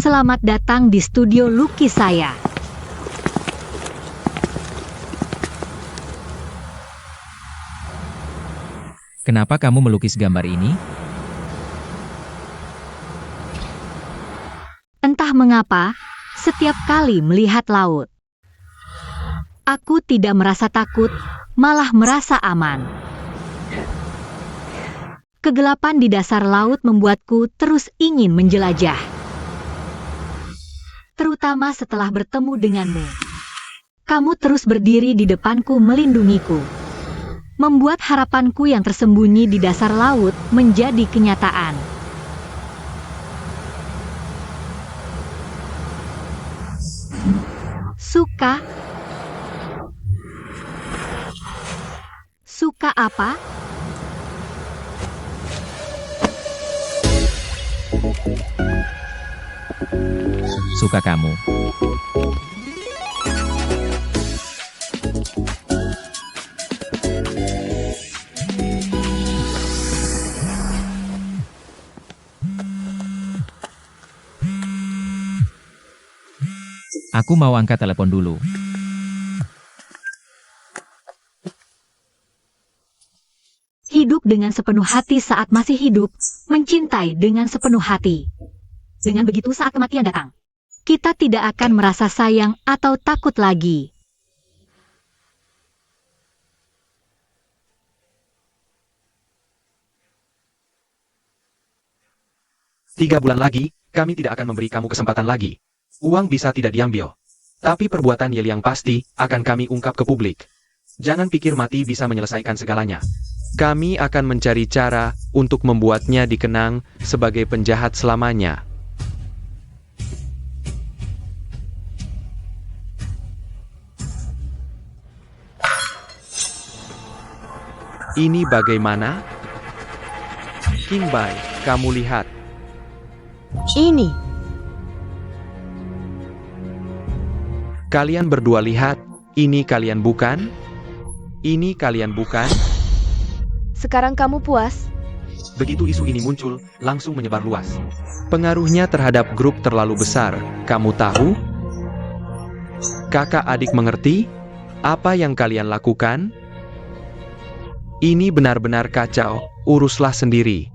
Selamat datang di studio lukis saya. Kenapa kamu melukis gambar ini? Entah mengapa, setiap kali melihat laut, aku tidak merasa takut, malah merasa aman. Kegelapan di dasar laut membuatku terus ingin menjelajah. Terutama setelah bertemu denganmu. Kamu terus berdiri di depanku melindungiku. Membuat harapanku yang tersembunyi di dasar laut menjadi kenyataan. Suka? Suka apa? Suka kamu. Aku mau angkat telepon dulu. Hidup dengan sepenuh hati saat masih hidup, mencintai dengan sepenuh hati. Dengan begitu saat kematian datang, kita tidak akan merasa sayang atau takut lagi. Tiga bulan lagi, kami tidak akan memberi kamu kesempatan lagi. Uang bisa tidak diambil. Tapi perbuatan Yel yang pasti, akan kami ungkap ke publik. Jangan pikir mati bisa menyelesaikan segalanya. Kami akan mencari cara untuk membuatnya dikenang sebagai penjahat selamanya. Ini bagaimana? King Bai, kamu lihat. Ini. Kalian berdua lihat, ini kalian bukan? Ini kalian bukan? Sekarang kamu puas? Begitu isu ini muncul, langsung menyebar luas. Pengaruhnya terhadap grup terlalu besar, kamu tahu? Kakak adik mengerti? Apa yang kalian lakukan? Ini benar-benar kacau, uruslah sendiri.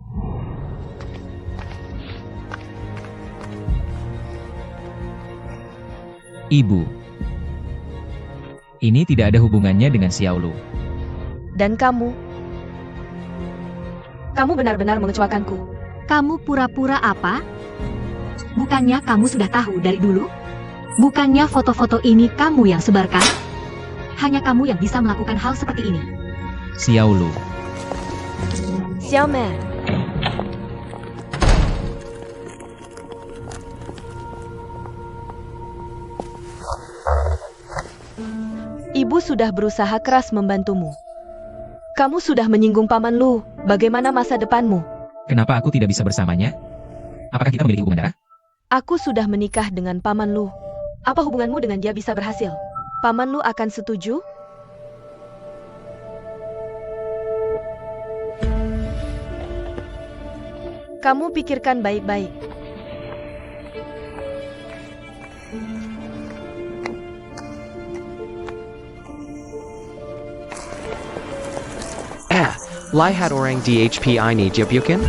Ibu. Ini tidak ada hubungannya dengan Xiaolu. Dan kamu? Kamu benar-benar mengecewakanku. Kamu pura-pura apa? Bukannya kamu sudah tahu dari dulu? Bukannya foto-foto ini kamu yang sebarkan? Hanya kamu yang bisa melakukan hal seperti ini. Xiaolu. Xiaoman. Ibu sudah berusaha keras membantumu. Kamu sudah menyinggung Paman Lu. Bagaimana masa depanmu? Kenapa aku tidak bisa bersamanya? Apakah kita memiliki hubungan darah? Aku sudah menikah dengan Paman Lu. Apa hubunganmu dengan dia bisa berhasil? Paman Lu akan setuju? Kamu pikirkan baik-baik. Lihat orang DHP ini jepukan? Dulu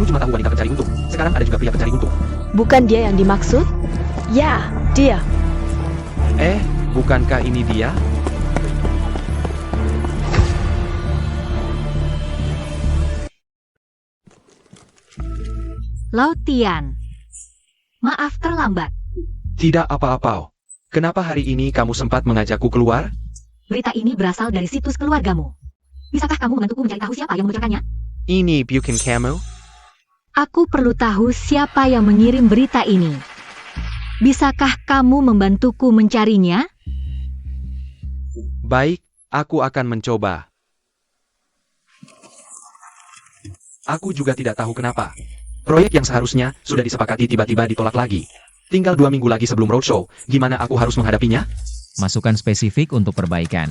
cuma tahu wanita pencari untung, sekarang ada juga pria pencari untung. Bukan dia yang dimaksud? Ya, dia. Bukankah ini dia? Lautian. Maaf terlambat. Tidak apa-apa. Kenapa hari ini kamu sempat mengajakku keluar? Berita ini berasal dari situs keluargamu. Bisakah kamu membantuku mencari tahu siapa yang membocorkannya? Ini bukan kamu? Aku perlu tahu siapa yang mengirim berita ini. Bisakah kamu membantuku mencarinya? Baik, aku akan mencoba. Aku juga tidak tahu kenapa. Proyek yang seharusnya sudah disepakati tiba-tiba ditolak lagi. Tinggal 2 minggu lagi sebelum roadshow, gimana aku harus menghadapinya? Masukan spesifik untuk perbaikan.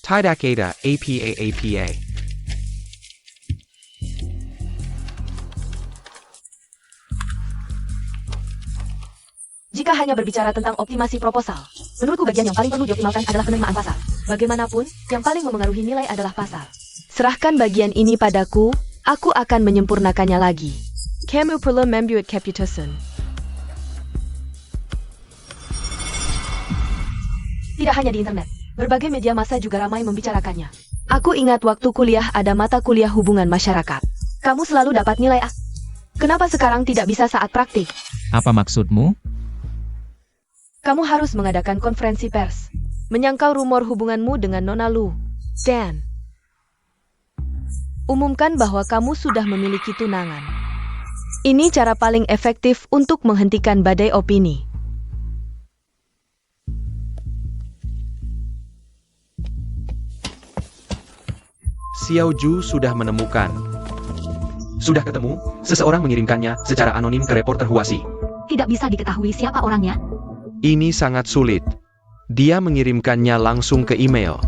Tidak ada APA. Jika hanya berbicara tentang optimasi proposal, menurutku bagian yang paling perlu dioptimalkan adalah penerimaan pasar. Bagaimanapun, yang paling memengaruhi nilai adalah pasar. Serahkan bagian ini padaku, aku akan menyempurnakannya lagi. Kamu perlu membuat keputusan. Tidak hanya di internet, berbagai media massa juga ramai membicarakannya. Aku ingat waktu kuliah ada mata kuliah hubungan masyarakat. Kamu selalu dapat nilai A. Kenapa sekarang tidak bisa saat praktik? Apa maksudmu? Kamu harus mengadakan konferensi pers. Menyangkal rumor hubunganmu dengan Nona Lu. Dan umumkan bahwa kamu sudah memiliki tunangan. Ini cara paling efektif untuk menghentikan badai opini. Xiao Ju sudah menemukan. Sudah ketemu, seseorang mengirimkannya secara anonim ke reporter Huasi. Tidak bisa diketahui siapa orangnya. Ini sangat sulit. Dia mengirimkannya langsung ke email.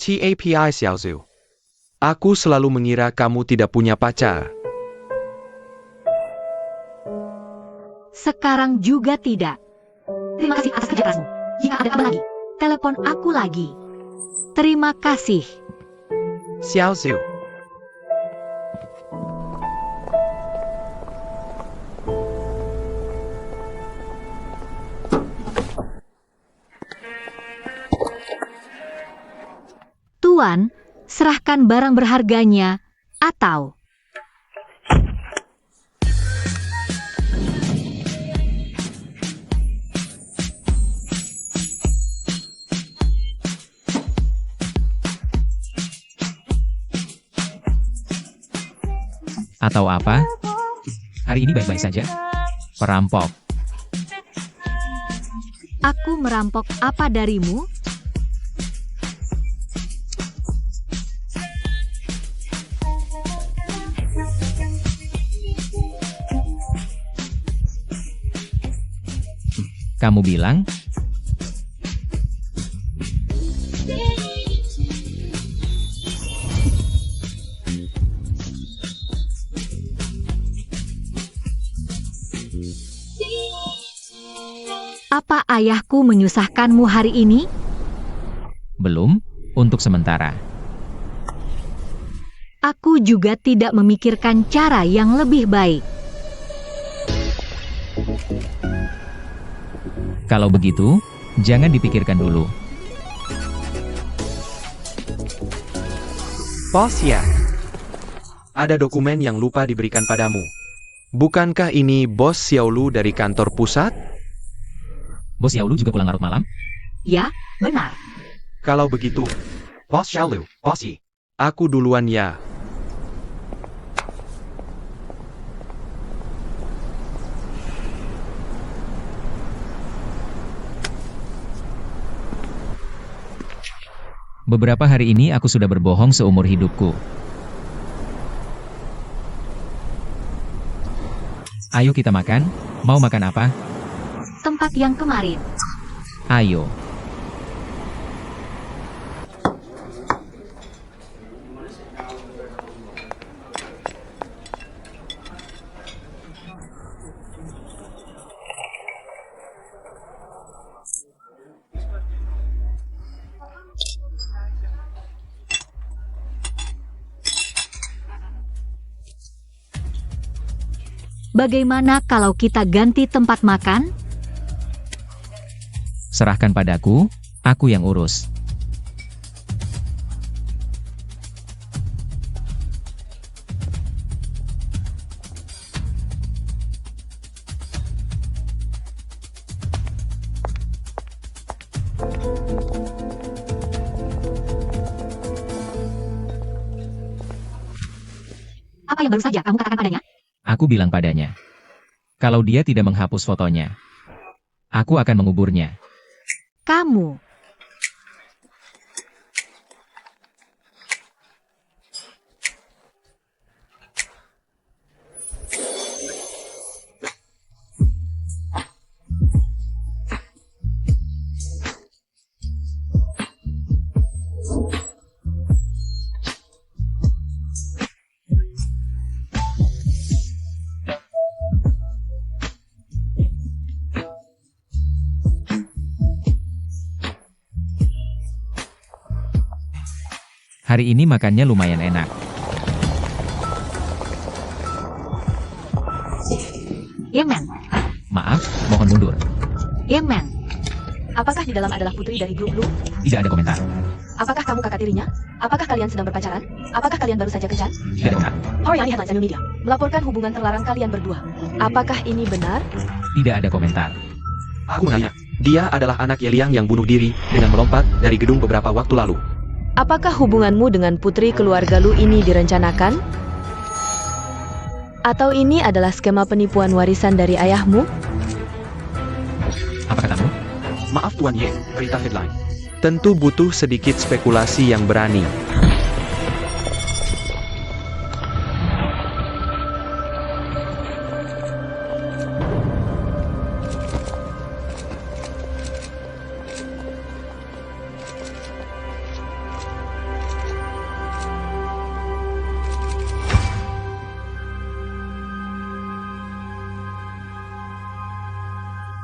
TAPI Xiao Zhu. Aku selalu mengira kamu tidak punya pacar. Sekarang juga tidak. Terima kasih atas kerja kerasmu. Jika ada kabar lagi, telepon aku lagi. Terima kasih. Xiao Zhu. Tuan, serahkan barang berharganya, atau Atau apa? Hari ini baik-baik saja? Perampok. aku merampok apa darimu? Kamu bilang? Apa ayahku menyusahkanmu hari ini? Belum, untuk sementara. Aku juga tidak memikirkan cara yang lebih baik. Kalau begitu, jangan dipikirkan dulu. Bos ya. Ada dokumen yang lupa diberikan padamu. Bukankah ini Bos Xiaolu dari kantor pusat? Bos Yaulu juga pulang larut malam? Ya, benar. Kalau begitu, Bos Xiaolu, Bosi. Aku duluan ya. Beberapa hari ini aku sudah berbohong seumur hidupku. Ayo kita makan. Mau makan apa? Tempat yang kemarin. Ayo. Bagaimana kalau kita ganti tempat makan? Serahkan padaku, aku yang urus. Apa yang baru saja kamu katakan padanya? Aku bilang padanya. Kalau dia tidak menghapus fotonya, aku akan menguburnya. Kamu. Hari ini makannya lumayan enak. Yemen, Maaf, mohon mundur. Yemen, Apakah di dalam adalah putri dari grup Lu? Tidak ada komentar. Apakah kamu kakak tirinya? Apakah kalian sedang berpacaran? Apakah kalian baru saja kencan? Tidak ada komentar. Horyani Headlines Media melaporkan hubungan terlarang kalian berdua. Apakah ini benar? Tidak ada komentar. Aku menanya, dia adalah anak Yeliang yang bunuh diri dengan melompat dari gedung beberapa waktu lalu. Apakah hubunganmu dengan putri keluarga Lu ini direncanakan? Atau ini adalah skema penipuan warisan dari ayahmu? Apa katamu? Maaf Tuan Ye, berita headline. Tentu butuh sedikit spekulasi yang berani.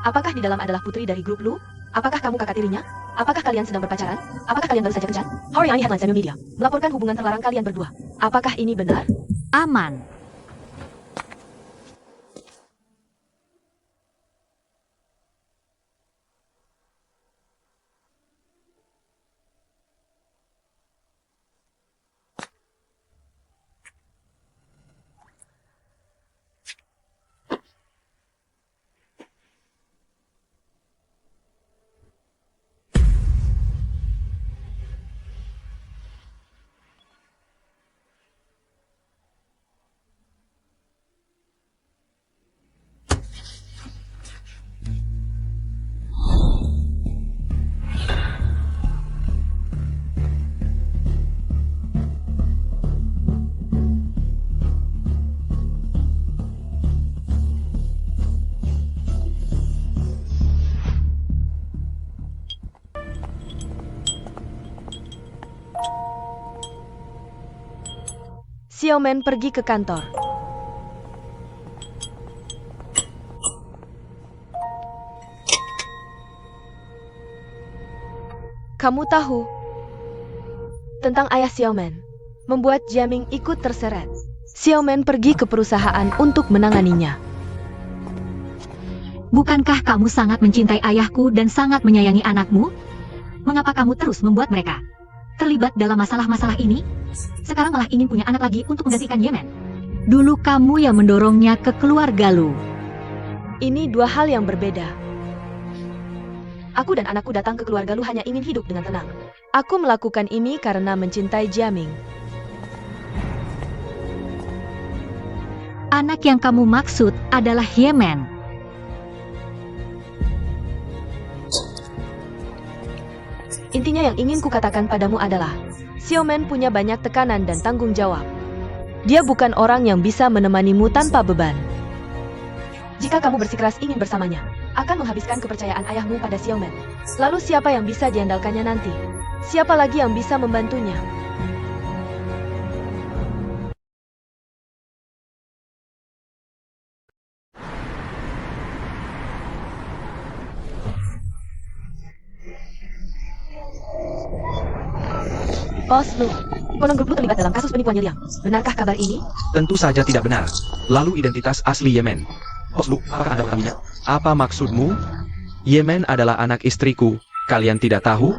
Apakah di dalam adalah putri dari grup Lu? Apakah kamu kakak tirinya? Apakah kalian sedang berpacaran? Apakah kalian baru saja kencan? Horyani Headlines Media melaporkan hubungan terlarang kalian berdua. Apakah ini benar? aman. Xiaomen pergi ke kantor. Kamu tahu tentang ayah Xiaomen membuat Jiaming ikut terseret. Xiaomen pergi ke perusahaan untuk menanganinya. Bukankah kamu sangat mencintai ayahku dan sangat menyayangi anakmu? Mengapa kamu terus membuat mereka terlibat dalam masalah-masalah ini? Sekarang malah ingin punya anak lagi untuk menggantikan Yemen. Dulu kamu yang mendorongnya ke keluarga Lu. Ini dua hal yang berbeda. Aku dan anakku datang ke keluarga Lu hanya ingin hidup dengan tenang. Aku melakukan ini karena mencintai Jiaming. Anak yang kamu maksud adalah Yemen. Intinya yang ingin kukatakan padamu adalah, Xiaomen punya banyak tekanan dan tanggung jawab. Dia bukan orang yang bisa menemanimu tanpa beban. Jika kamu bersikeras ingin bersamanya, akan menghabiskan kepercayaan ayahmu pada Xiaomen. Lalu siapa yang bisa diandalkannya nanti? Siapa lagi yang bisa membantunya? Bos Lu, konon grup Lu terlibat dalam kasus penipuan Yeliang. Benarkah kabar ini? Tentu saja tidak benar. Lalu identitas asli Yemen. Oslu, apakah Anda mengetahuinya? Apa maksudmu? Yemen adalah anak istriku. Kalian tidak tahu?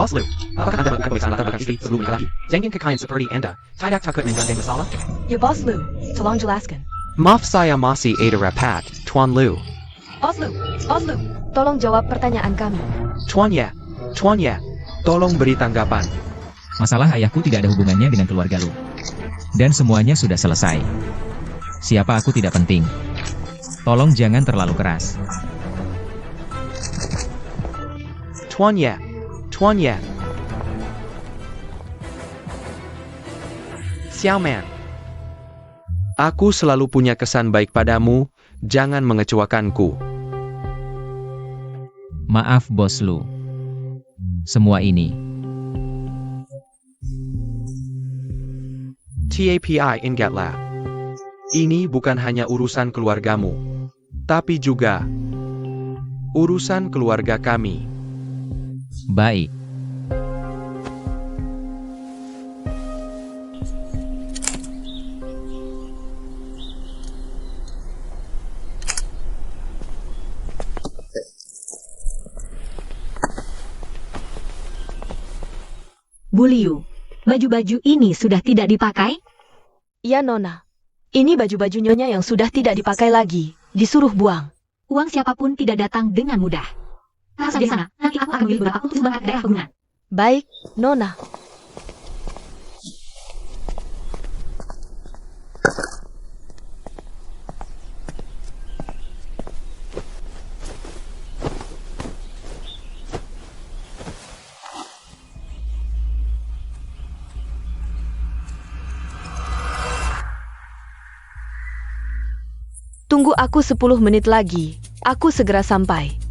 Oslu, apakah Anda melakukan pemeriksaan latar belakang istri sebelum menikah lagi? Jangan kekayaan seperti Anda. Tidak takut menggandeng masalah? Ya Bos Lu, tolong jelaskan. Maaf saya masih ada rapat, Tuan Lu. Bos Lu, tolong jawab pertanyaan kami. Tuan Ye, tolong beri tanggapan. Masalah ayahku tidak ada hubungannya dengan keluarga Lu. Dan semuanya sudah selesai. Siapa aku tidak penting. Tolong jangan terlalu keras. Tuan Ye. Xiaoman. Aku selalu punya kesan baik padamu, jangan mengecewakanku. Maaf Bos Lu. Semua ini TAPI Ingat Lab. Ini bukan hanya urusan keluargamu, tapi juga urusan keluarga kami. baik. Bu Liu, baju-baju ini sudah tidak dipakai? Ya, Nona. Ini baju-baju nyonya yang sudah tidak dipakai lagi. Disuruh buang. Uang siapapun tidak datang dengan mudah. Taruh saja di sana, nanti aku akan memilih beberapa untuk sumbangan ke daerah pegunungan. Baik, Nona. Tunggu aku 10 menit lagi. Aku segera sampai.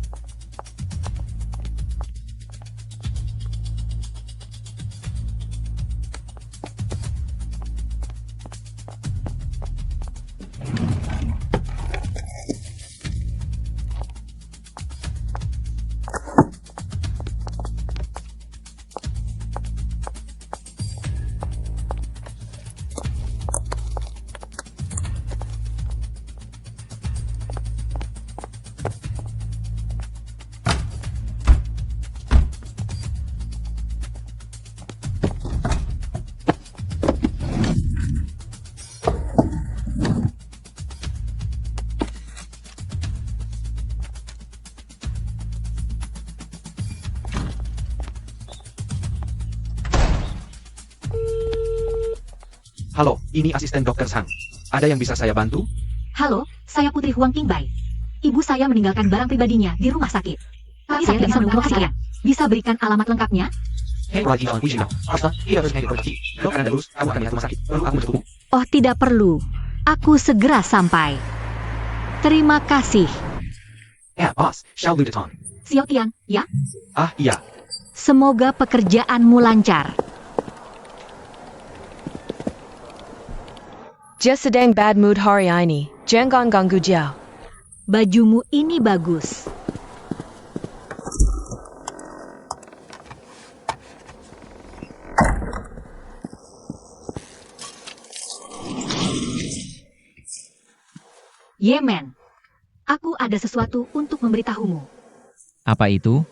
Halo, ini asisten Dr. Sang. Ada yang bisa saya bantu? Halo, saya Putri Huang Qingbai. Ibu saya meninggalkan barang pribadinya di rumah sakit. Tapi saya tidak bisa menunggu kalian. Bisa berikan alamat lengkapnya? Hei, lagi on Wijino. Asta, ia harus naik pergi. Dok, Anda lurus, aku akan lihat rumah sakit. Lalu aku menjemputmu. Oh, tidak perlu. Aku segera sampai. Terima kasih. Ya, bos, Xiao Ludeton. Xiao Tian, ya? Ah, iya. Semoga pekerjaanmu lancar. Just sedang bad mood hari ini. Jangan ganggu Jiao. Bajumu ini bagus. Yemen, aku ada sesuatu untuk memberitahumu. Apa itu?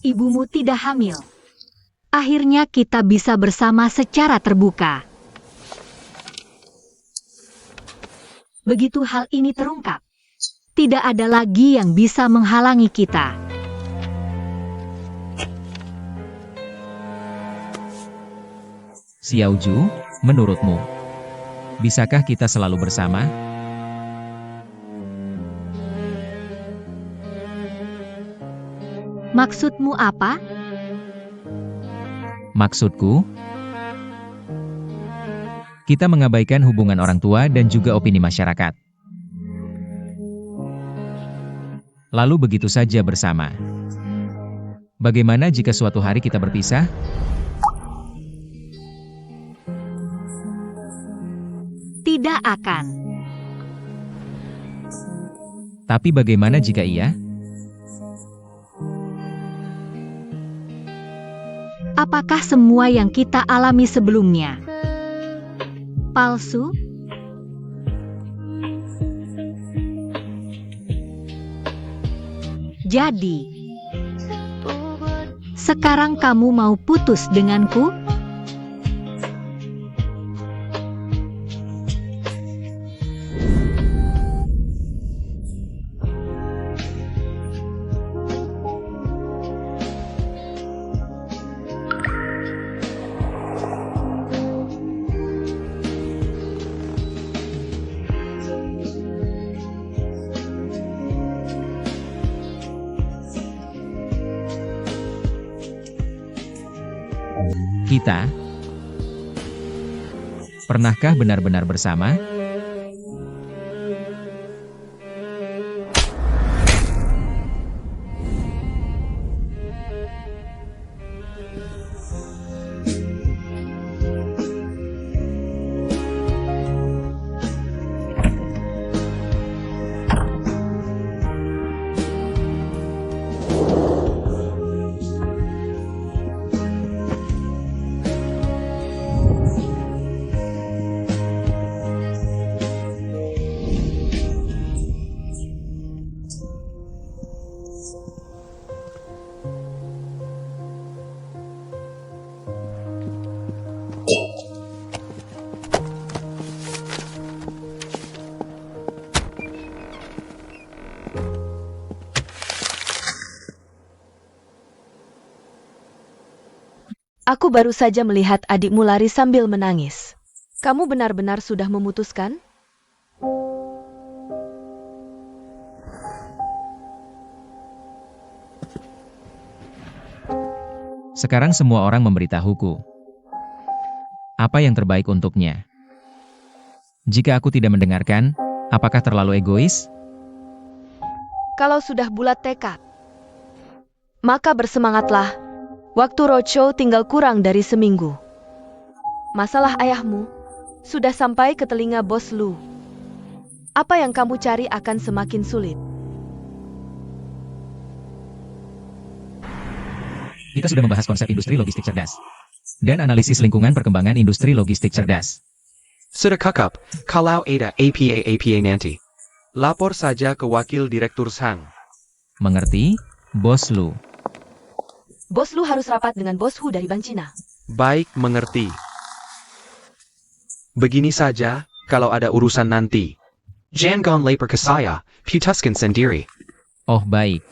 Ibumu tidak hamil. Akhirnya kita bisa bersama secara terbuka. Begitu hal ini terungkap, tidak ada lagi yang bisa menghalangi kita. Xiao Ju, menurutmu, bisakah kita selalu bersama? Maksudmu apa? Maksudku, kita mengabaikan hubungan orang tua dan juga opini masyarakat. Lalu begitu saja bersama. Bagaimana jika suatu hari kita berpisah? Tidak akan. Tapi bagaimana jika iya? Apakah semua yang kita alami sebelumnya palsu? Jadi, sekarang kamu mau putus denganku? Kita, pernahkah benar-benar bersama? Aku baru saja melihat adikmu lari sambil menangis. Kamu benar-benar sudah memutuskan? Sekarang semua orang memberitahuku. Apa yang terbaik untuknya? Jika aku tidak mendengarkan, apakah terlalu egois? Kalau sudah bulat tekad, maka bersemangatlah. Waktu roadshow tinggal kurang dari seminggu. Masalah ayahmu sudah sampai ke telinga Bos Lu. Apa yang kamu cari akan semakin sulit. Kita sudah membahas konsep industri logistik cerdas dan analisis lingkungan perkembangan industri logistik cerdas. Sudah kakap, kalau ada APA nanti. Lapor saja ke Wakil Direktur Sang. Mengerti, Bos Lu? Bos Lu harus rapat dengan Bos Hu dari Bank Cina. Baik, mengerti. Begini saja, kalau ada urusan nanti. Jangan lapor ke saya, putuskan sendiri. Oh baik.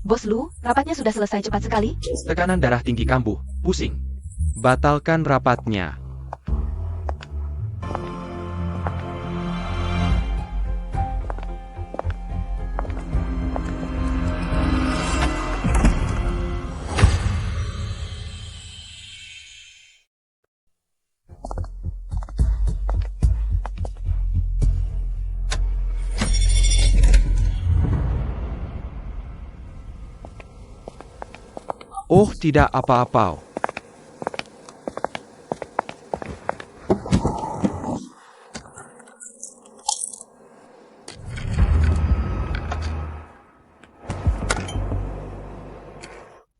Bos Lu, rapatnya sudah selesai cepat sekali. Tekanan darah tinggi kambuh, pusing. Batalkan rapatnya. Oh, tidak apa-apa.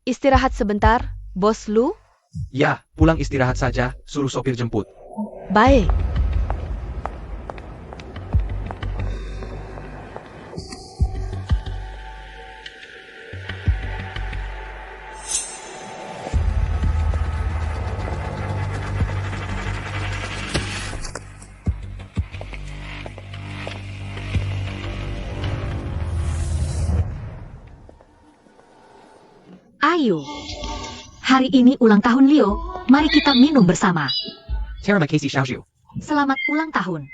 Istirahat sebentar, Bos Lu. Ya, pulang istirahat saja, suruh sopir jemput. Baik. Ayo. Hari ini ulang tahun Leo, mari kita minum bersama. Terima kasih, Xiaoxiu. Selamat ulang tahun.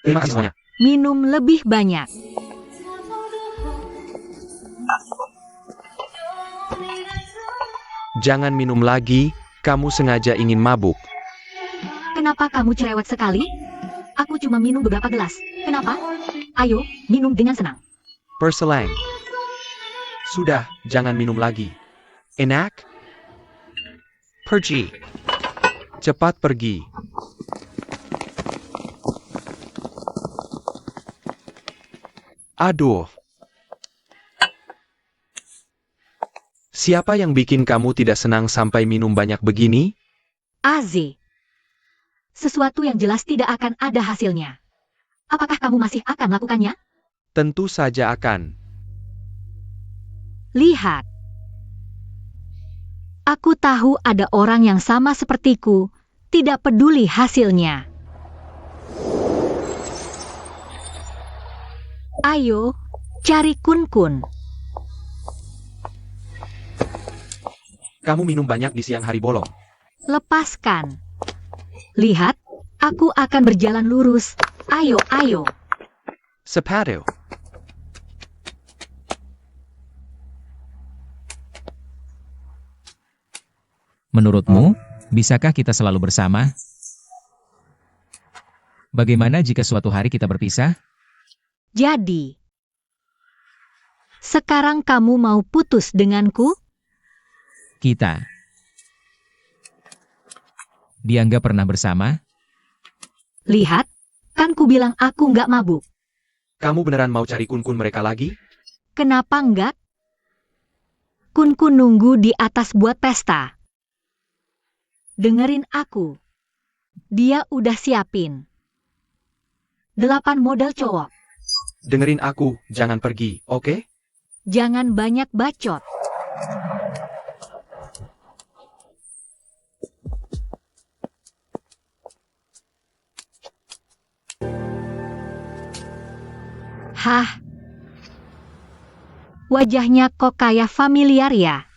Terima kasih semuanya. Minum lebih banyak. Jangan minum lagi, kamu sengaja ingin mabuk. Kenapa kamu cerewet sekali? Aku cuma minum beberapa gelas. Kenapa? Ayo, minum dengan senang. Perselang. Sudah, jangan minum lagi. Enak? Pergi. Cepat pergi. Aduh. Siapa yang bikin kamu tidak senang sampai minum banyak begini? AZ. Sesuatu yang jelas tidak akan ada hasilnya. Apakah kamu masih akan melakukannya? Tentu saja akan. Lihat. Aku tahu ada orang yang sama sepertiku, tidak peduli hasilnya. Ayo, Cari Kun-kun. Kamu minum banyak di siang hari bolong. Lepaskan. Lihat, aku akan berjalan lurus. Ayo, ayo. Sepatu. Menurutmu, bisakah kita selalu bersama? Bagaimana jika suatu hari kita berpisah? Jadi, sekarang kamu mau putus denganku? Kita dianggap pernah bersama? Lihat, kan ku bilang aku nggak mabuk. Kamu beneran mau cari kun-kun mereka lagi? Kenapa enggak? Kun-kun nunggu di atas buat pesta. Dengerin aku. Dia udah siapin 8 model cowok. Dengerin aku, jangan pergi, oke? Jangan banyak bacot. Hah? Wajahnya kok kayak familiar ya?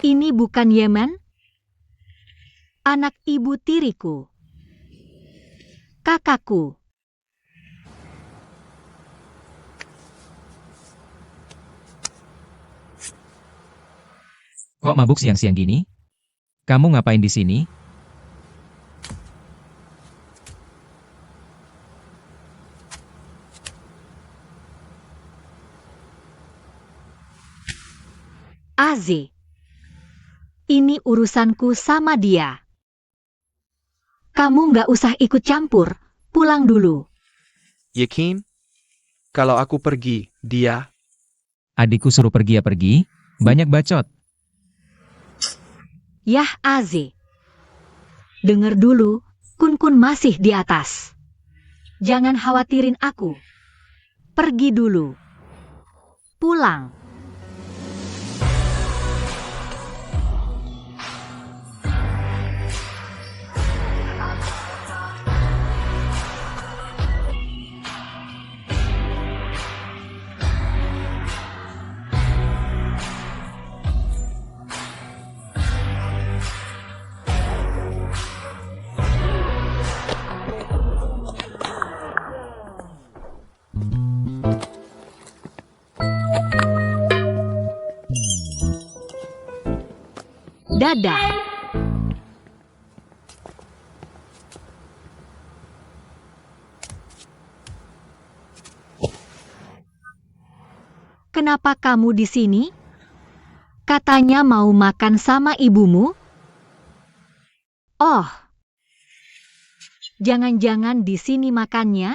Ini bukan Yemen? Anak ibu tiriku. Kakakku. Kok mabuk siang-siang gini? Kamu ngapain di sini? Aze. Ini urusanku sama dia. Kamu nggak usah ikut campur, pulang dulu. Yakin? Kalau aku pergi, dia... Adikku suruh pergi ya pergi, banyak bacot. Yah Aze. Dengar dulu, Kun-kun masih di atas. Jangan khawatirin aku. Pergi dulu. Pulang. Dadah. Kenapa kamu di sini? Katanya mau makan sama ibumu? Oh. Jangan-jangan di sini makannya?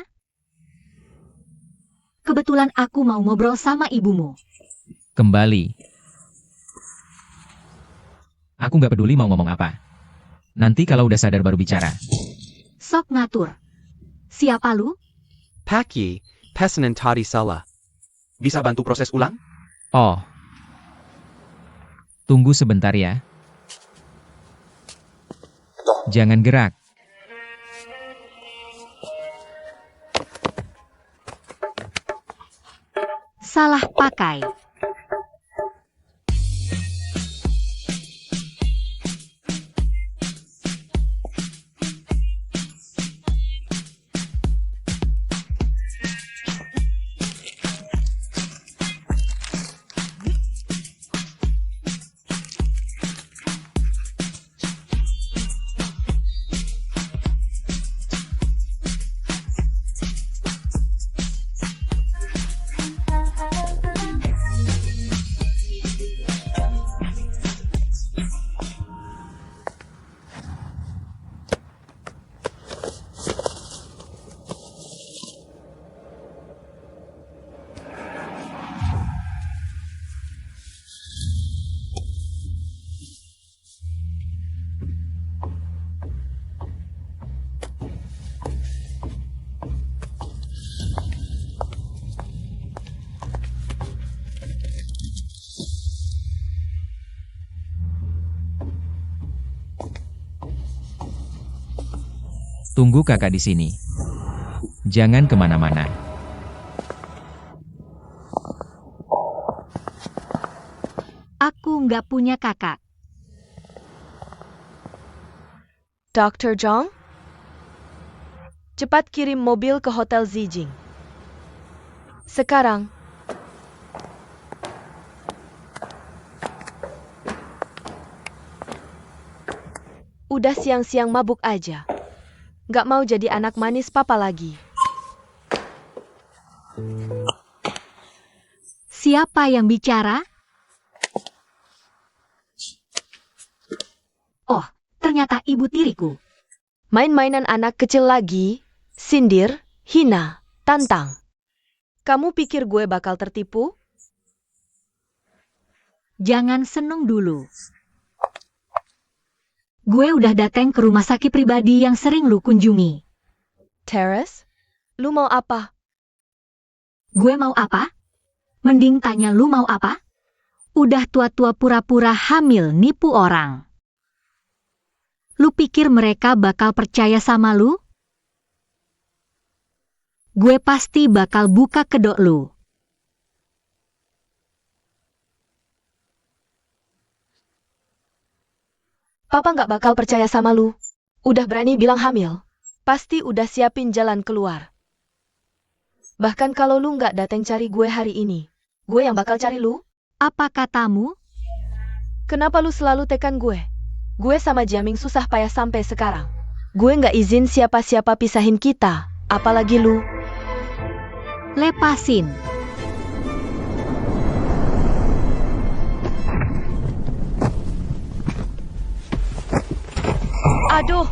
Kebetulan aku mau ngobrol sama ibumu. Kembali. Aku nggak peduli mau ngomong apa. Nanti kalau udah sadar baru bicara. Sok ngatur. Siapa lu? Paki, pesanan tadi salah. Bisa bantu proses ulang? Oh. Tunggu sebentar ya. Jangan gerak. Salah pakai. Tunggu kakak di sini. Jangan kemana-mana. Aku nggak punya kakak. Dr. Zhang? Cepat kirim mobil ke Hotel Zijing. Sekarang. Udah siang-siang mabuk aja. Nggak mau jadi anak manis papa lagi. Siapa yang bicara? Oh, ternyata ibu tiriku. Main-mainan anak kecil lagi, sindir, hina, tantang. Kamu pikir gue bakal tertipu? Jangan seneng dulu. Gue udah datang ke rumah sakit pribadi yang sering lu kunjungi. Terrace? Lu mau apa? Gue mau apa? Mending tanya lu mau apa? Udah tua-tua pura-pura hamil nipu orang. Lu pikir mereka bakal percaya sama lu? Gue pasti bakal buka kedok lu. Papa nggak bakal percaya sama lu. Udah berani bilang hamil. Pasti udah siapin jalan keluar. Bahkan kalau lu nggak datang cari gue hari ini, gue yang bakal cari lu. Apa katamu? Kenapa lu selalu tekan gue? Gue sama Jiaming susah payah sampai sekarang. Gue nggak izin siapa-siapa pisahin kita, apalagi lu. Lepasin. Aduh!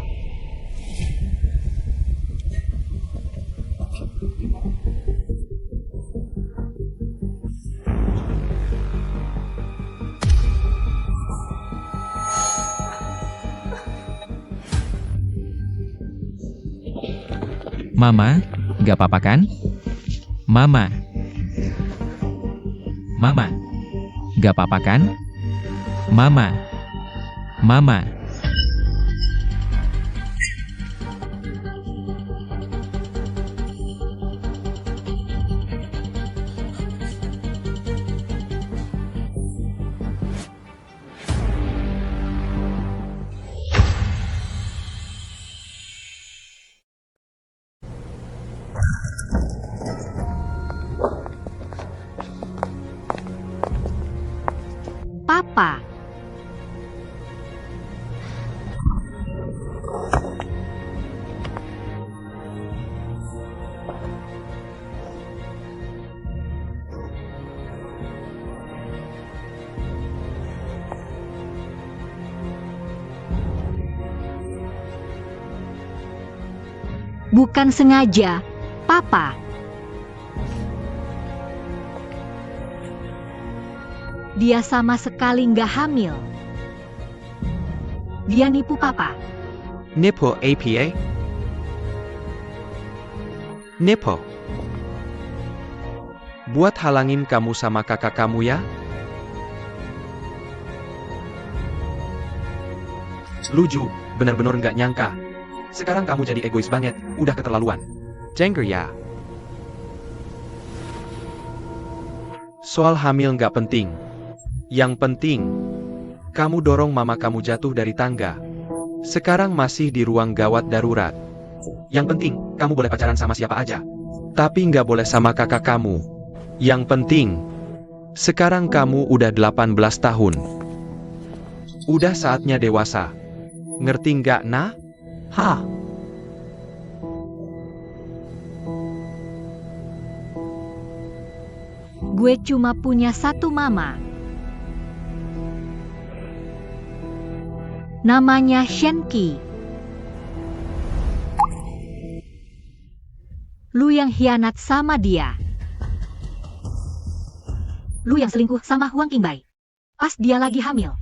Mama, gak apa-apa kan? Mama. Mama. Gak apa-apa kan? Mama. Mama. Papa. Bukan sengaja, Papa. Dia sama sekali nggak hamil. Dia nipu Papa. Nipo APA? Nipo. Buat halangin kamu sama kakak kamu ya? Luju, benar-benar nggak nyangka. Sekarang kamu jadi egois banget, udah keterlaluan. Jengger ya. Soal hamil nggak penting. Yang penting, kamu dorong mama kamu jatuh dari tangga. Sekarang masih di ruang gawat darurat. Yang penting, kamu boleh pacaran sama siapa aja. Tapi nggak boleh sama kakak kamu. Yang penting, sekarang kamu udah 18 tahun. Udah saatnya dewasa. Ngerti nggak, nah? Hah? Gue cuma punya satu mama. Namanya Shenki. Lu yang hianat sama dia. Lu yang selingkuh sama Huang Qingbai. Pas dia lagi hamil.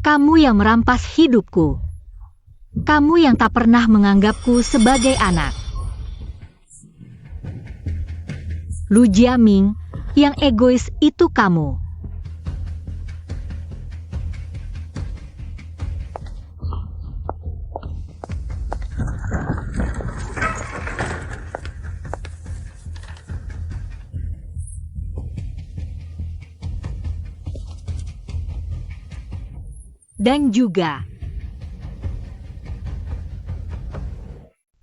Kamu yang merampas hidupku. Kamu yang tak pernah menganggapku sebagai anak. Lu Jiaming, yang egois itu kamu. Dan juga,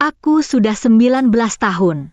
aku sudah 19 tahun.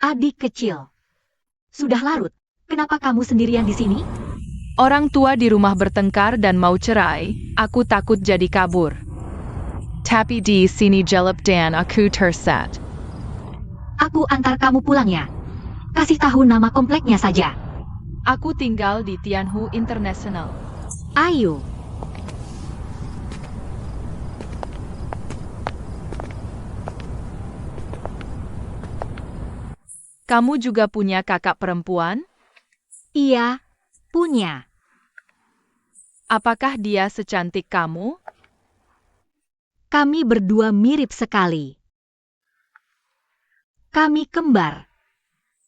Adik kecil, sudah larut. Kenapa kamu sendirian di sini? Orang tua di rumah bertengkar dan mau cerai. Aku takut jadi kabur. Tapi di sini gelap dan aku tersesat. Aku antar kamu pulang ya. Kasih tahu nama kompleknya saja. Aku tinggal di Tianhu International. Ayo. Kamu juga punya kakak perempuan? Iya, punya. Apakah dia secantik kamu? Kami berdua mirip sekali. Kami kembar.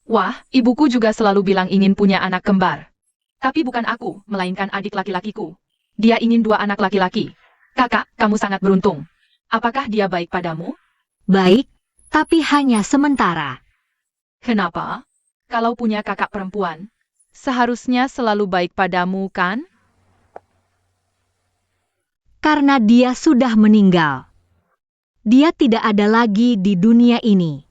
Wah, ibuku juga selalu bilang ingin punya anak kembar. Tapi bukan aku, melainkan adik laki-lakiku. Dia ingin 2 anak laki-laki. Kakak, kamu sangat beruntung. Apakah dia baik padamu? Baik, tapi hanya sementara. Kenapa? Kalau punya kakak perempuan, seharusnya selalu baik padamu, kan? Karena dia sudah meninggal. Dia tidak ada lagi di dunia ini.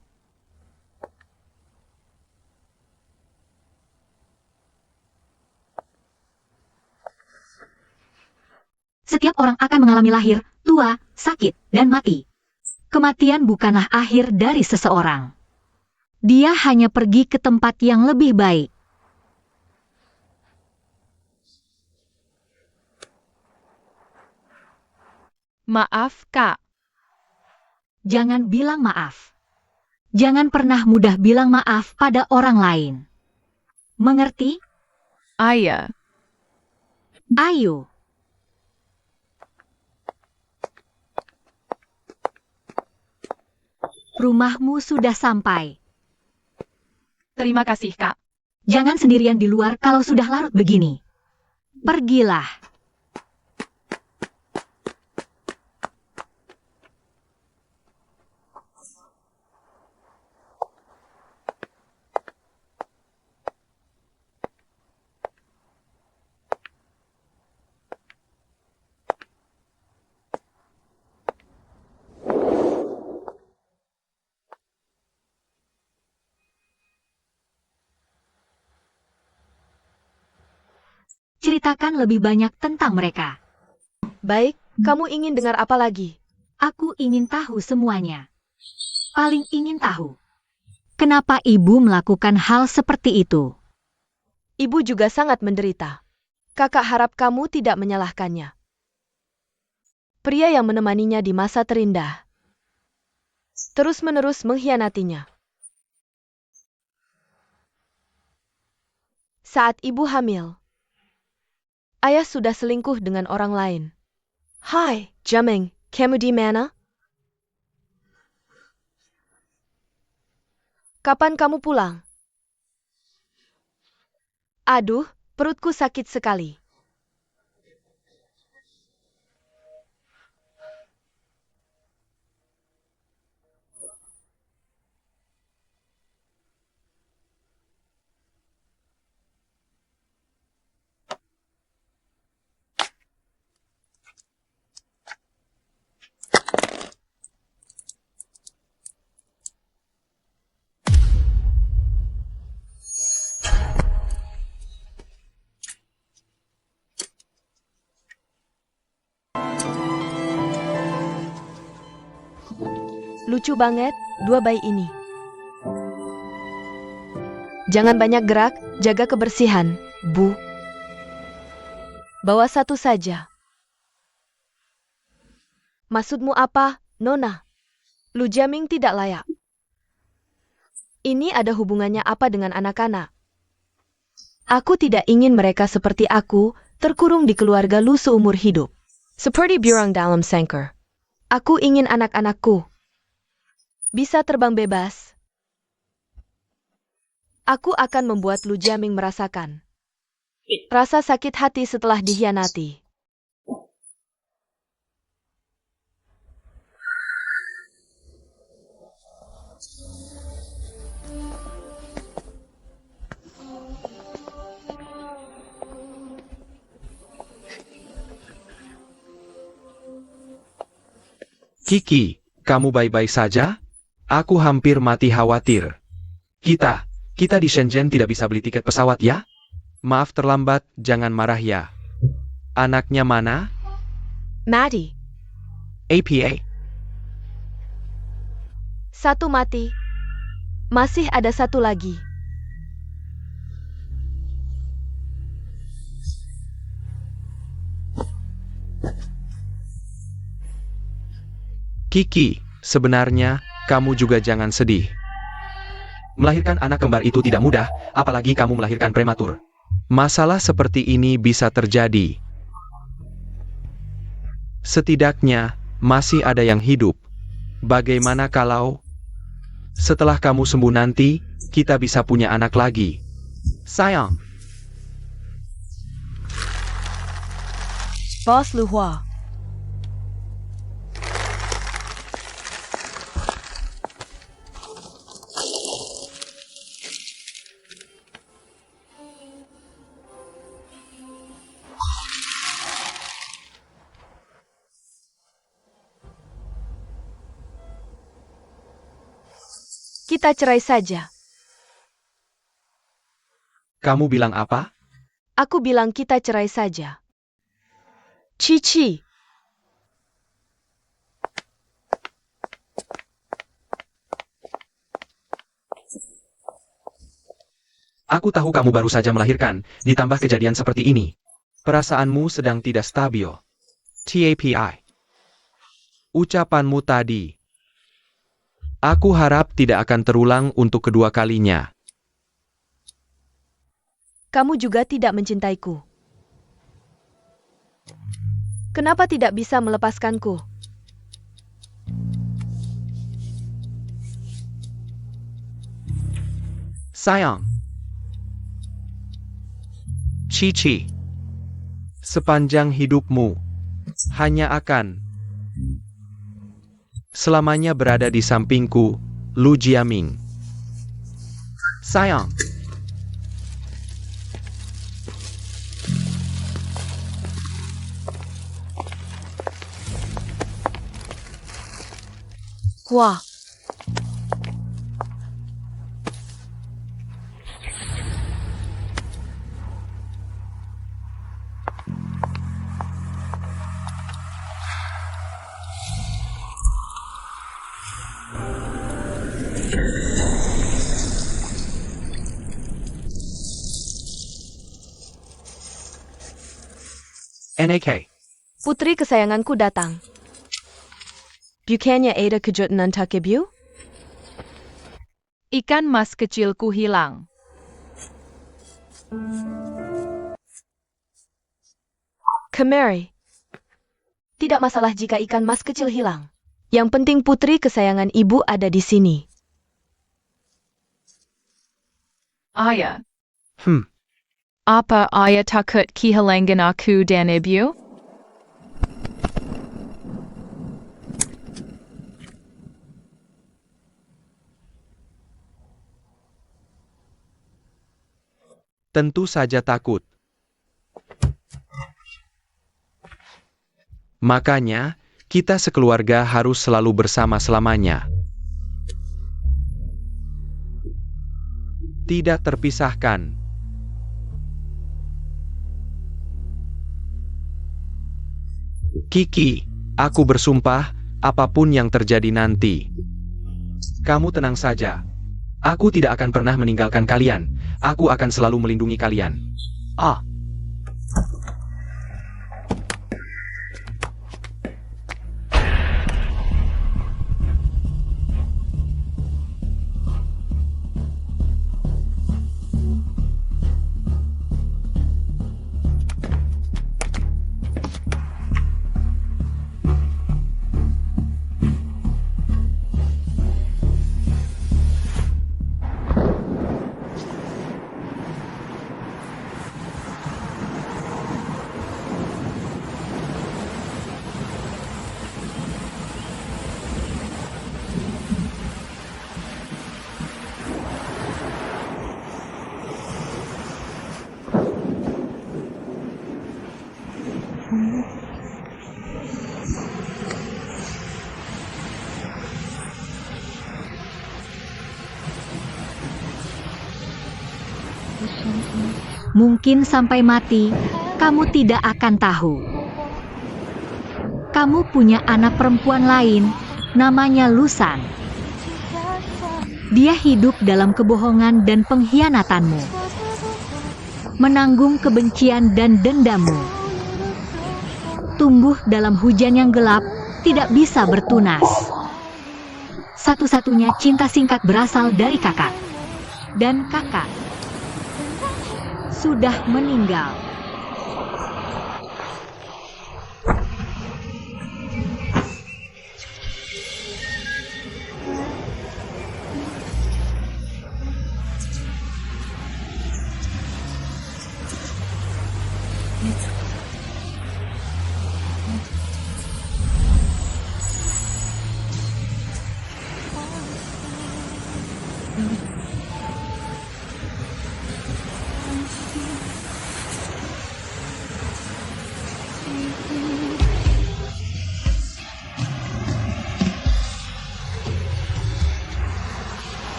Setiap orang akan mengalami lahir, tua, sakit, dan mati. Kematian bukanlah akhir dari seseorang. Dia hanya pergi ke tempat yang lebih baik. Maaf, Kak. Jangan bilang maaf. Jangan pernah mudah bilang maaf pada orang lain. Mengerti? Ayah. Ayo. Rumahmu sudah sampai. Terima kasih, Kak. Jangan sendirian di luar kalau sudah larut begini. Pergilah. Ceritakan lebih banyak tentang mereka. Baik, kamu ingin dengar apa lagi? Aku ingin tahu semuanya. Paling ingin tahu. Kenapa ibu melakukan hal seperti itu? Ibu juga sangat menderita. Kakak harap kamu tidak menyalahkannya. Pria yang menemaninya di masa terindah terus-menerus mengkhianatinya. Saat ibu hamil, ayah sudah selingkuh dengan orang lain. Hai, Jameng, kamu di mana? Kapan kamu pulang? Aduh, perutku sakit sekali. Lucu banget, dua bayi ini. Jangan banyak gerak, jaga kebersihan, Bu. Bawa satu saja. Maksudmu apa, Nona? Lu Jiaming tidak layak. Ini ada hubungannya apa dengan anak-anak? Aku tidak ingin mereka seperti aku, terkurung di keluarga Lu seumur hidup. Seperti burung dalam sangkar. Aku ingin anak-anakku bisa terbang bebas. Aku akan membuat Lu Jiaming merasakan rasa sakit hati setelah dikhianati. Kiki, kamu baik-baik saja? Aku hampir mati khawatir. Kita di Shenzhen tidak bisa beli tiket pesawat ya? Maaf terlambat, jangan marah ya. Anaknya mana? Mati. APA. Satu mati. Masih ada satu lagi. Kiki, sebenarnya, kamu juga jangan sedih. Melahirkan anak kembar itu tidak mudah, apalagi kamu melahirkan prematur. Masalah seperti ini bisa terjadi. Setidaknya, masih ada yang hidup. Bagaimana kalau setelah kamu sembuh nanti, kita bisa punya anak lagi? Sayang. Bos Lu Hua. Kita cerai saja. Kamu bilang apa? Aku bilang kita cerai saja. Cici. Aku tahu kamu baru saja melahirkan, ditambah kejadian seperti ini. Perasaanmu sedang tidak stabil. TAPI. Ucapanmu tadi. Aku harap tidak akan terulang untuk kedua kalinya. Kamu juga tidak mencintaiku. Kenapa tidak bisa melepaskanku? Sayang. Cici. Sepanjang hidupmu, hanya akan selamanya berada di sampingku, Lu Jiaming. Sayang. Wah. NAK. Putri kesayanganku datang. Bukannya ada kejutan Takebu? Ikan mas kecilku hilang. Kemari. Tidak masalah jika ikan mas kecil hilang. Yang penting putri kesayangan ibu ada di sini. Ayah. Hmm. Apa ayah takut kehilangan aku dan ibu? Tentu saja takut. Makanya, kita sekeluarga harus selalu bersama selamanya. Tidak terpisahkan. Kiki, aku bersumpah, apapun yang terjadi nanti, Kamu tenang saja. Aku tidak akan pernah meninggalkan kalian. Aku akan selalu melindungi kalian. Ah. Mungkin sampai mati, kamu tidak akan tahu. Kamu punya anak perempuan lain, namanya Lusan. Dia hidup dalam kebohongan dan pengkhianatanmu, menanggung kebencian dan dendammu. Tumbuh dalam hujan yang gelap, tidak bisa bertunas. Satu-satunya cinta singkat berasal dari kakak. Dan kakak sudah meninggal.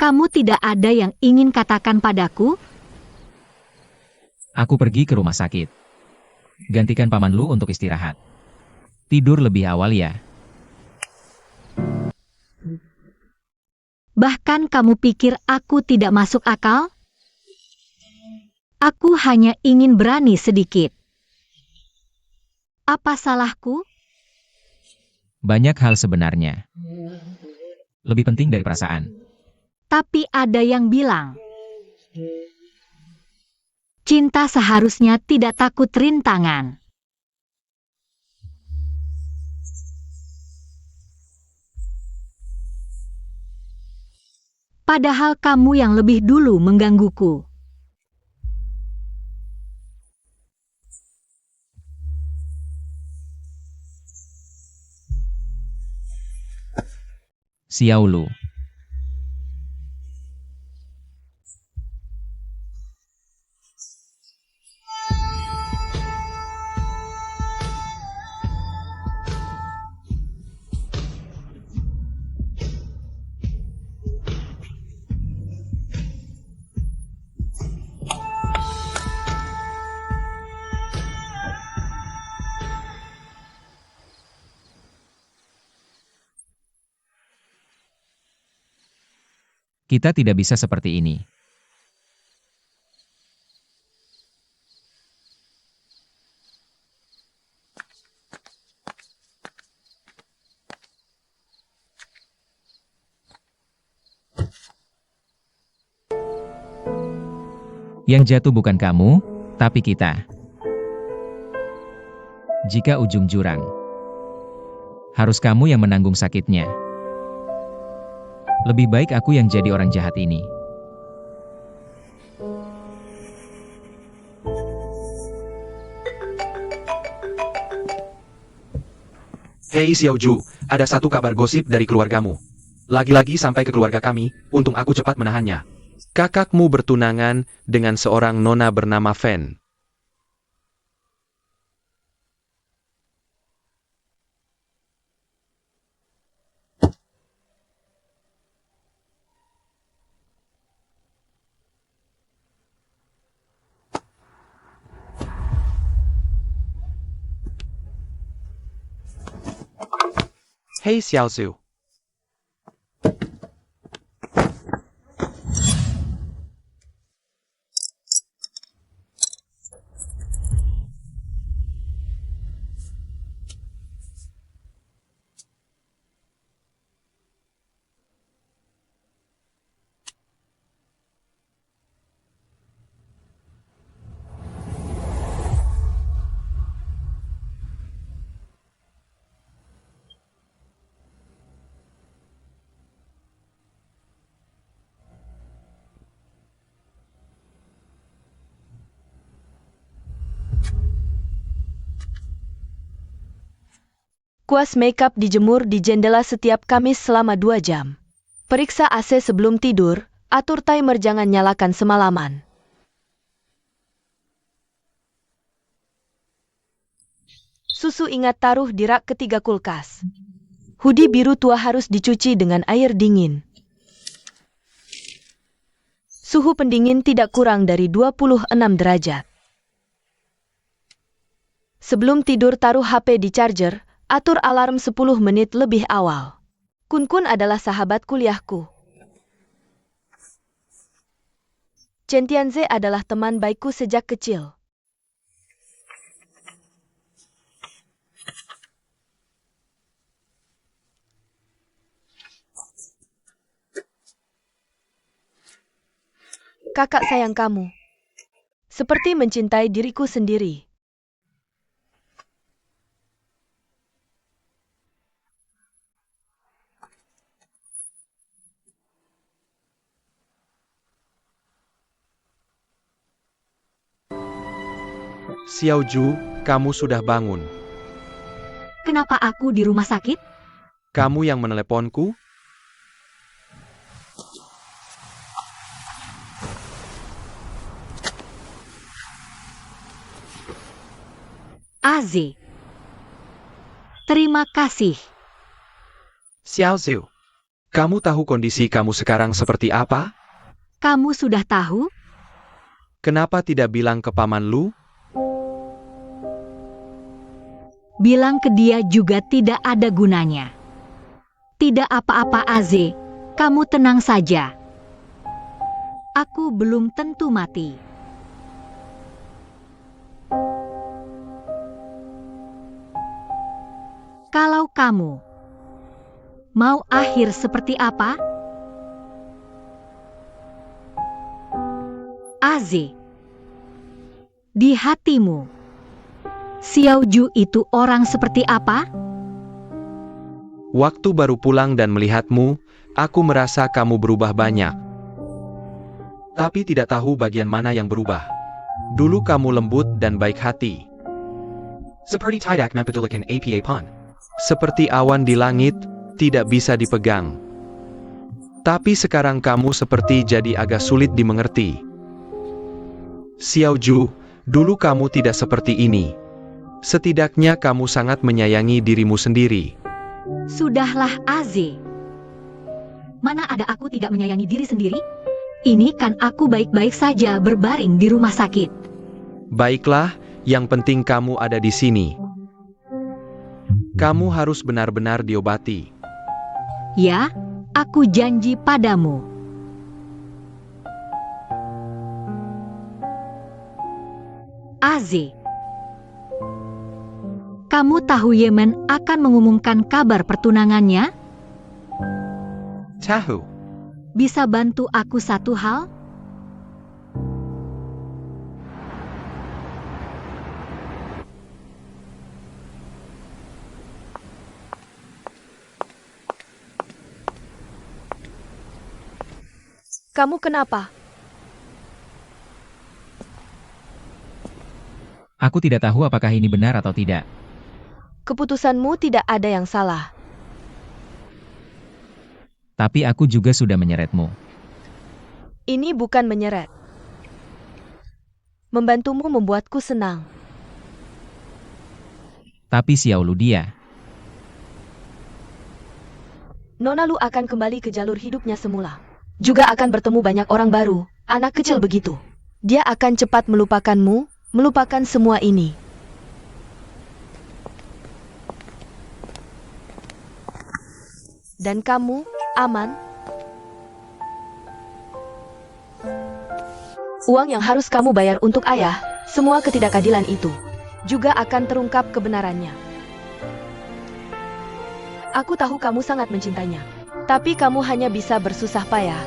Kamu tidak ada yang ingin katakan padaku? Aku pergi ke rumah sakit. Gantikan Paman Lu untuk istirahat. Tidur lebih awal ya. Bahkan kamu pikir aku tidak masuk akal? Aku hanya ingin berani sedikit. Apa salahku? Banyak hal sebenarnya. Lebih penting dari perasaan. Tapi ada yang bilang, cinta seharusnya tidak takut rintangan. Padahal kamu yang lebih dulu menggangguku. Xiao Lu. Kita tidak bisa seperti ini. Yang jatuh bukan kamu, tapi kita. Jika ujung jurang, harus kamu yang menanggung sakitnya. Lebih baik aku yang jadi orang jahat ini. Hei Xiaoju, ada satu kabar gosip dari keluargamu. Lagi-lagi sampai ke keluarga kami, untung aku cepat menahannya. Kakakmu bertunangan dengan seorang nona bernama Fen. Hei Xiaozu. Kuas makeup dijemur di jendela setiap Kamis selama 2 jam. Periksa AC sebelum tidur, atur timer jangan nyalakan semalaman. Susu ingat taruh di rak ketiga kulkas. Hoodie biru tua harus dicuci dengan air dingin. Suhu pendingin tidak kurang dari 26 derajat. Sebelum tidur taruh HP di charger, atur alarm 10 menit lebih awal. Kun adalah sahabat kuliahku. Chen Tianze adalah teman baikku sejak kecil. Kakak sayang kamu. Seperti mencintai diriku sendiri. Xiaoju, kamu sudah bangun. Kenapa aku di rumah sakit? Kamu yang meneleponku? AZ. Terima kasih. Xiaozu, kamu tahu kondisi kamu sekarang seperti apa? Kamu sudah tahu? Kenapa tidak bilang ke paman Lu? Bilang ke dia juga tidak ada gunanya. Tidak apa-apa AZ, kamu tenang saja. Aku belum tentu mati. Kalau kamu mau akhir seperti apa? AZ. Di hatimu, Xiaoju itu orang seperti apa? Waktu baru pulang dan melihatmu, aku merasa kamu berubah banyak. Tapi tidak tahu bagian mana yang berubah. Dulu kamu lembut dan baik hati. Seperti tidak mempedulikan apa pun. Seperti awan di langit, tidak bisa dipegang. Tapi sekarang kamu seperti jadi agak sulit dimengerti. Xiaoju, dulu kamu tidak seperti ini. Setidaknya kamu sangat menyayangi dirimu sendiri. Sudahlah AZ. Mana ada aku tidak menyayangi diri sendiri? Ini kan aku baik-baik saja berbaring di rumah sakit. Baiklah, yang penting kamu ada di sini. Kamu harus benar-benar diobati. Ya, aku janji padamu. AZ. Kamu tahu Yemen akan mengumumkan kabar pertunangannya? Tahu. Bisa bantu aku satu hal? Kamu kenapa? Aku tidak tahu apakah ini benar atau tidak. Keputusanmu tidak ada yang salah. Tapi aku juga sudah menyeretmu. Ini bukan menyeret. Membantumu membuatku senang. Tapi Xiao Ludia, Nona Lu akan kembali ke jalur hidupnya semula. Juga akan bertemu banyak orang baru, anak kecil begitu. Dia akan cepat melupakanmu, melupakan semua ini. Dan kamu, aman. Uang yang harus kamu bayar untuk ayah, semua ketidakadilan itu, juga akan terungkap kebenarannya. Aku tahu kamu sangat mencintainya, tapi kamu hanya bisa bersusah payah.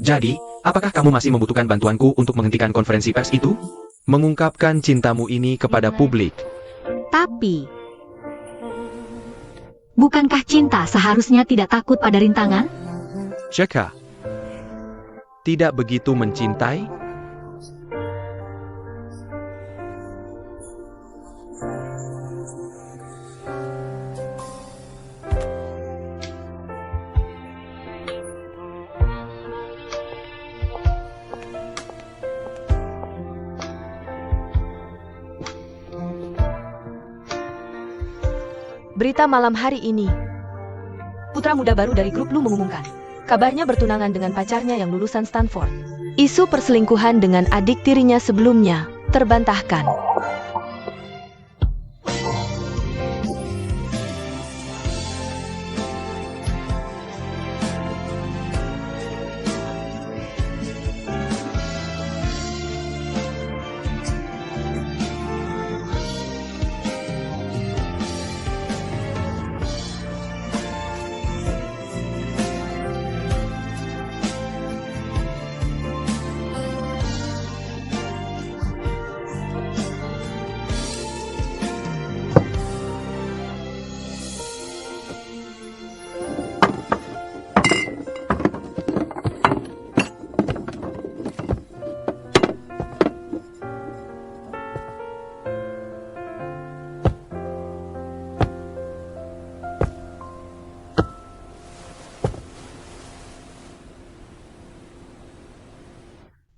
Jadi, apakah kamu masih membutuhkan bantuanku untuk menghentikan konferensi pers itu? Mengungkapkan cintamu ini kepada publik. Tapi, bukankah cinta seharusnya tidak takut pada rintangan? Jeka, tidak begitu mencintai? Berita malam hari ini. Putra muda baru dari grup Lu mengumumkan. Kabarnya bertunangan dengan pacarnya yang lulusan Stanford. Isu perselingkuhan dengan adik tirinya sebelumnya terbantahkan.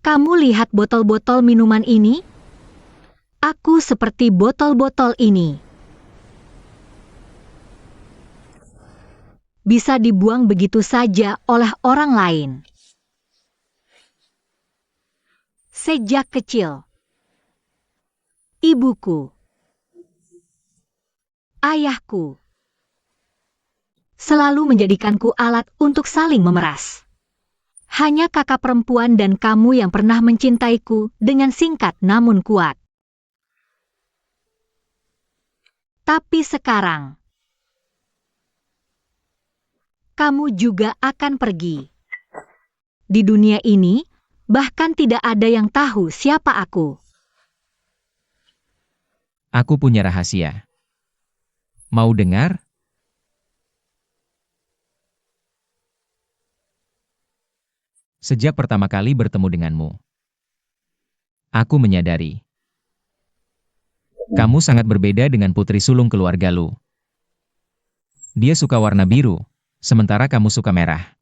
Kamu lihat botol-botol minuman ini? Aku seperti botol-botol ini. Bisa dibuang begitu saja oleh orang lain. Sejak kecil, ibuku, ayahku, selalu menjadikanku alat untuk saling memeras. Hanya kakak perempuan dan kamu yang pernah mencintaiku dengan singkat namun kuat. Tapi sekarang, kamu juga akan pergi. Di dunia ini, bahkan tidak ada yang tahu siapa aku. aku punya rahasia. Mau dengar? Sejak pertama kali bertemu denganmu, aku menyadari kamu sangat berbeda dengan putri sulung keluarga Lu. Dia suka warna biru, sementara kamu suka merah.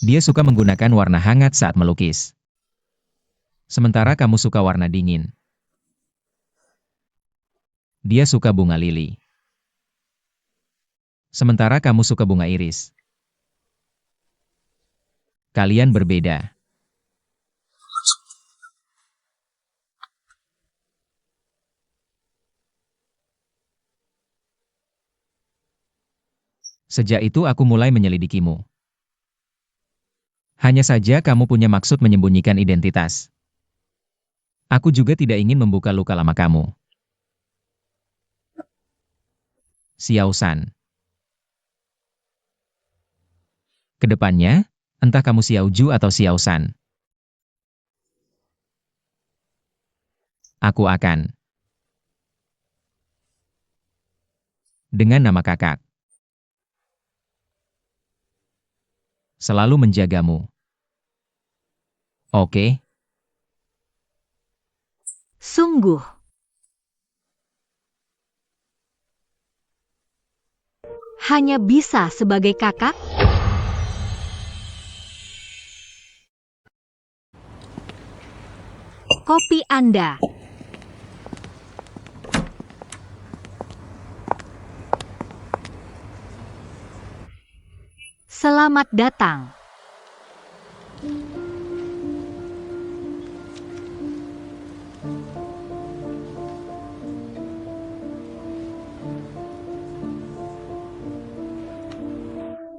Dia suka menggunakan warna hangat saat melukis, sementara kamu suka warna dingin. Dia suka bunga lili, sementara kamu suka bunga iris. Kalian berbeda. Sejak itu aku mulai menyelidikimu. Hanya saja kamu punya maksud menyembunyikan identitas. Aku juga tidak ingin membuka luka lama kamu. Xiao San. Kedepannya, entah kamu Xiao Ju atau Xiao San, aku akan dengan nama kakak selalu menjagamu. Oke? Sungguh. Hanya bisa sebagai kakak? Kopi Anda. Selamat datang.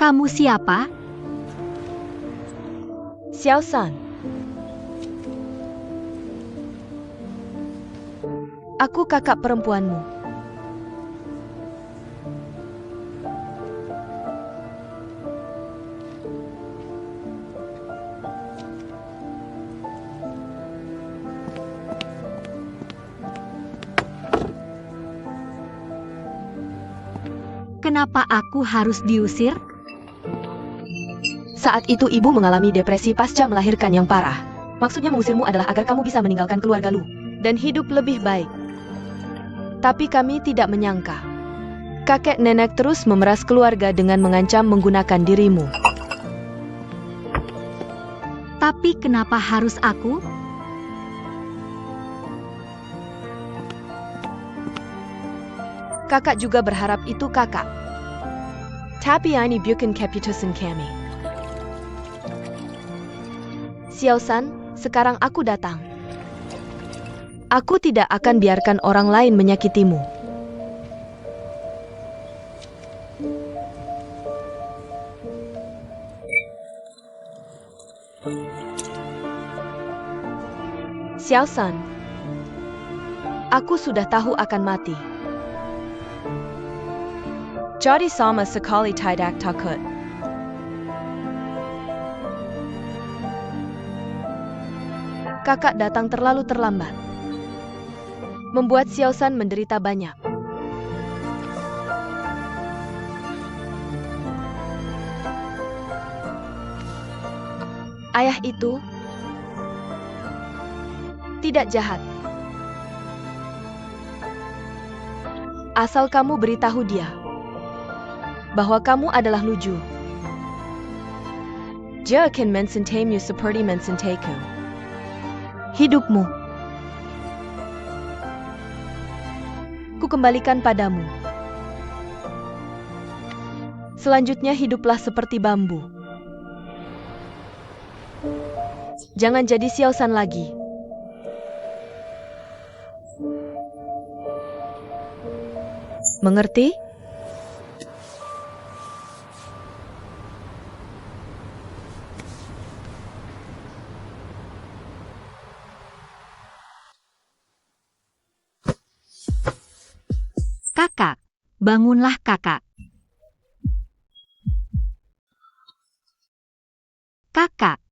Kamu siapa? Xiao San. Aku kakak perempuanmu. Kenapa aku harus diusir? Saat itu ibu mengalami depresi pasca melahirkan yang parah. Maksudnya mengusirmu adalah agar kamu bisa meninggalkan keluarga Lu dan hidup lebih baik. Tapi kami tidak menyangka. Kakek nenek terus memeras keluarga dengan mengancam menggunakan dirimu. Tapi kenapa harus aku? Kakak juga berharap itu kakak. Tapi ini bukan keputusan kami. Xiao San, sekarang aku datang. Aku tidak akan biarkan orang lain menyakitimu. Xiao San, aku sudah tahu akan mati. Jadi sama sekali tidak takut. Kakak datang terlalu terlambat. Membuat Xiao San menderita banyak. Ayah itu tidak jahat. Asal kamu beritahu dia bahwa kamu adalah Luju. Dia akan mencintaimu seperti mencintaiku. Hidupmu ku kembalikan padamu. Selanjutnya hiduplah seperti bambu. Jangan jadi Xiao San lagi. Mengerti? Kakak, bangunlah kakak. Kakak.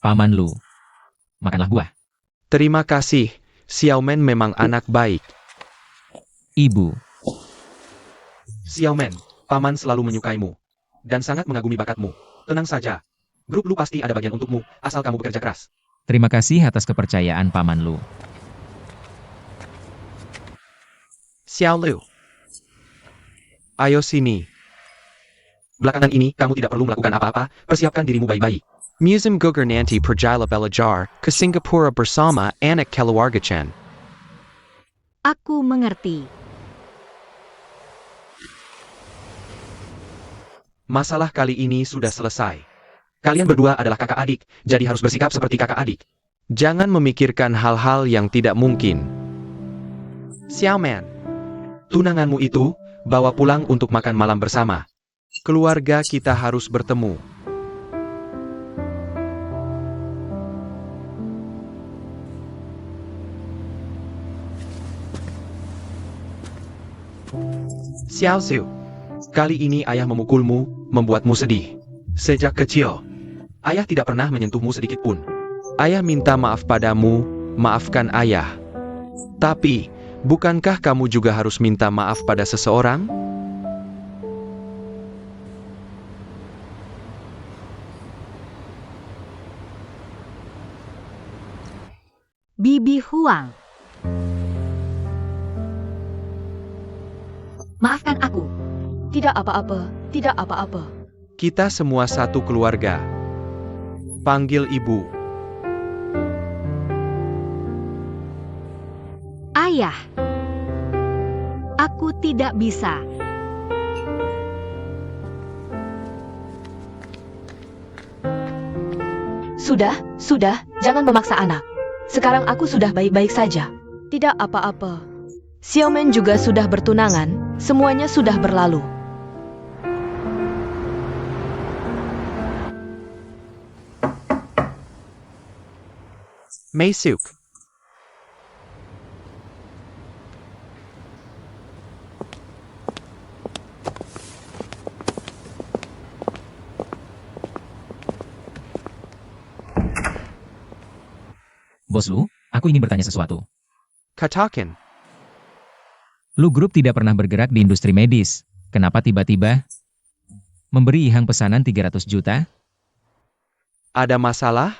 Paman Lu. Makanlah buah. Terima kasih, Xiaomen memang anak baik. Ibu. Xiaomen, paman selalu menyukaimu dan sangat mengagumi bakatmu. Tenang saja. Grup Lu pasti ada bagian untukmu, asal kamu bekerja keras. Terima kasih atas kepercayaan Paman Lu. Xiao Liu. Ayo sini. Belakangan ini, kamu tidak perlu melakukan apa-apa, persiapkan dirimu baik-baik. Musim Gugur nanti perjala belajar ke Singapura bersama anak keluarga Chen. Aku mengerti. Masalah kali ini sudah selesai. Kalian berdua adalah kakak adik, jadi harus bersikap seperti kakak adik. Jangan memikirkan hal-hal yang tidak mungkin. Xiaoman, tunanganmu itu, bawa pulang untuk makan malam bersama. Keluarga kita harus bertemu. Xiao Xiu, kali ini ayah memukulmu, membuatmu sedih. Sejak kecil, ayah tidak pernah menyentuhmu sedikit pun. Ayah minta maaf padamu, maafkan ayah. Tapi, bukankah kamu juga harus minta maaf pada seseorang? Bibi Huang. Maafkan aku. Tidak apa-apa, tidak apa-apa. Kita semua satu keluarga. Panggil ibu. Ayah. Aku tidak bisa. Sudah, jangan memaksa anak. Sekarang aku sudah baik-baik saja. Tidak apa-apa. Xiaoman juga sudah bertunangan, semuanya sudah berlalu. Mei Siuk. Bos Lu, aku ingin bertanya sesuatu. Katakan. Lu Group tidak pernah bergerak di industri medis. Kenapa tiba-tiba memberi Ihang pesanan 300 juta? Ada masalah?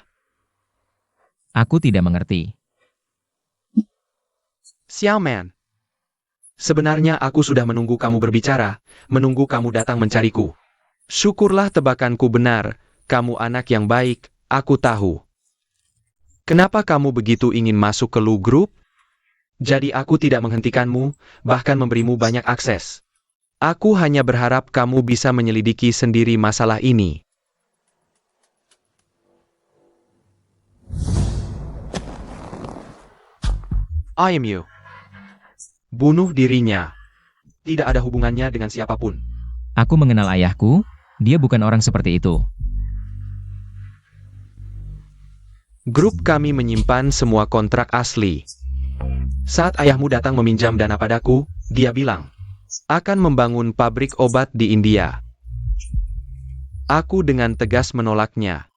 Aku tidak mengerti. Xiaoman. Sebenarnya aku sudah menunggu kamu berbicara, menunggu kamu datang mencariku. Syukurlah tebakanku benar, kamu anak yang baik, aku tahu. Kenapa kamu begitu ingin masuk ke Lu Group? Jadi aku tidak menghentikanmu, bahkan memberimu banyak akses. Aku hanya berharap kamu bisa menyelidiki sendiri masalah ini. IMU. Bunuh dirinya. Tidak ada hubungannya dengan siapapun. Aku mengenal ayahku, dia bukan orang seperti itu. Grup kami menyimpan semua kontrak asli. Saat ayahmu datang meminjam dana padaku, dia bilang, akan membangun pabrik obat di India. Aku dengan tegas menolaknya.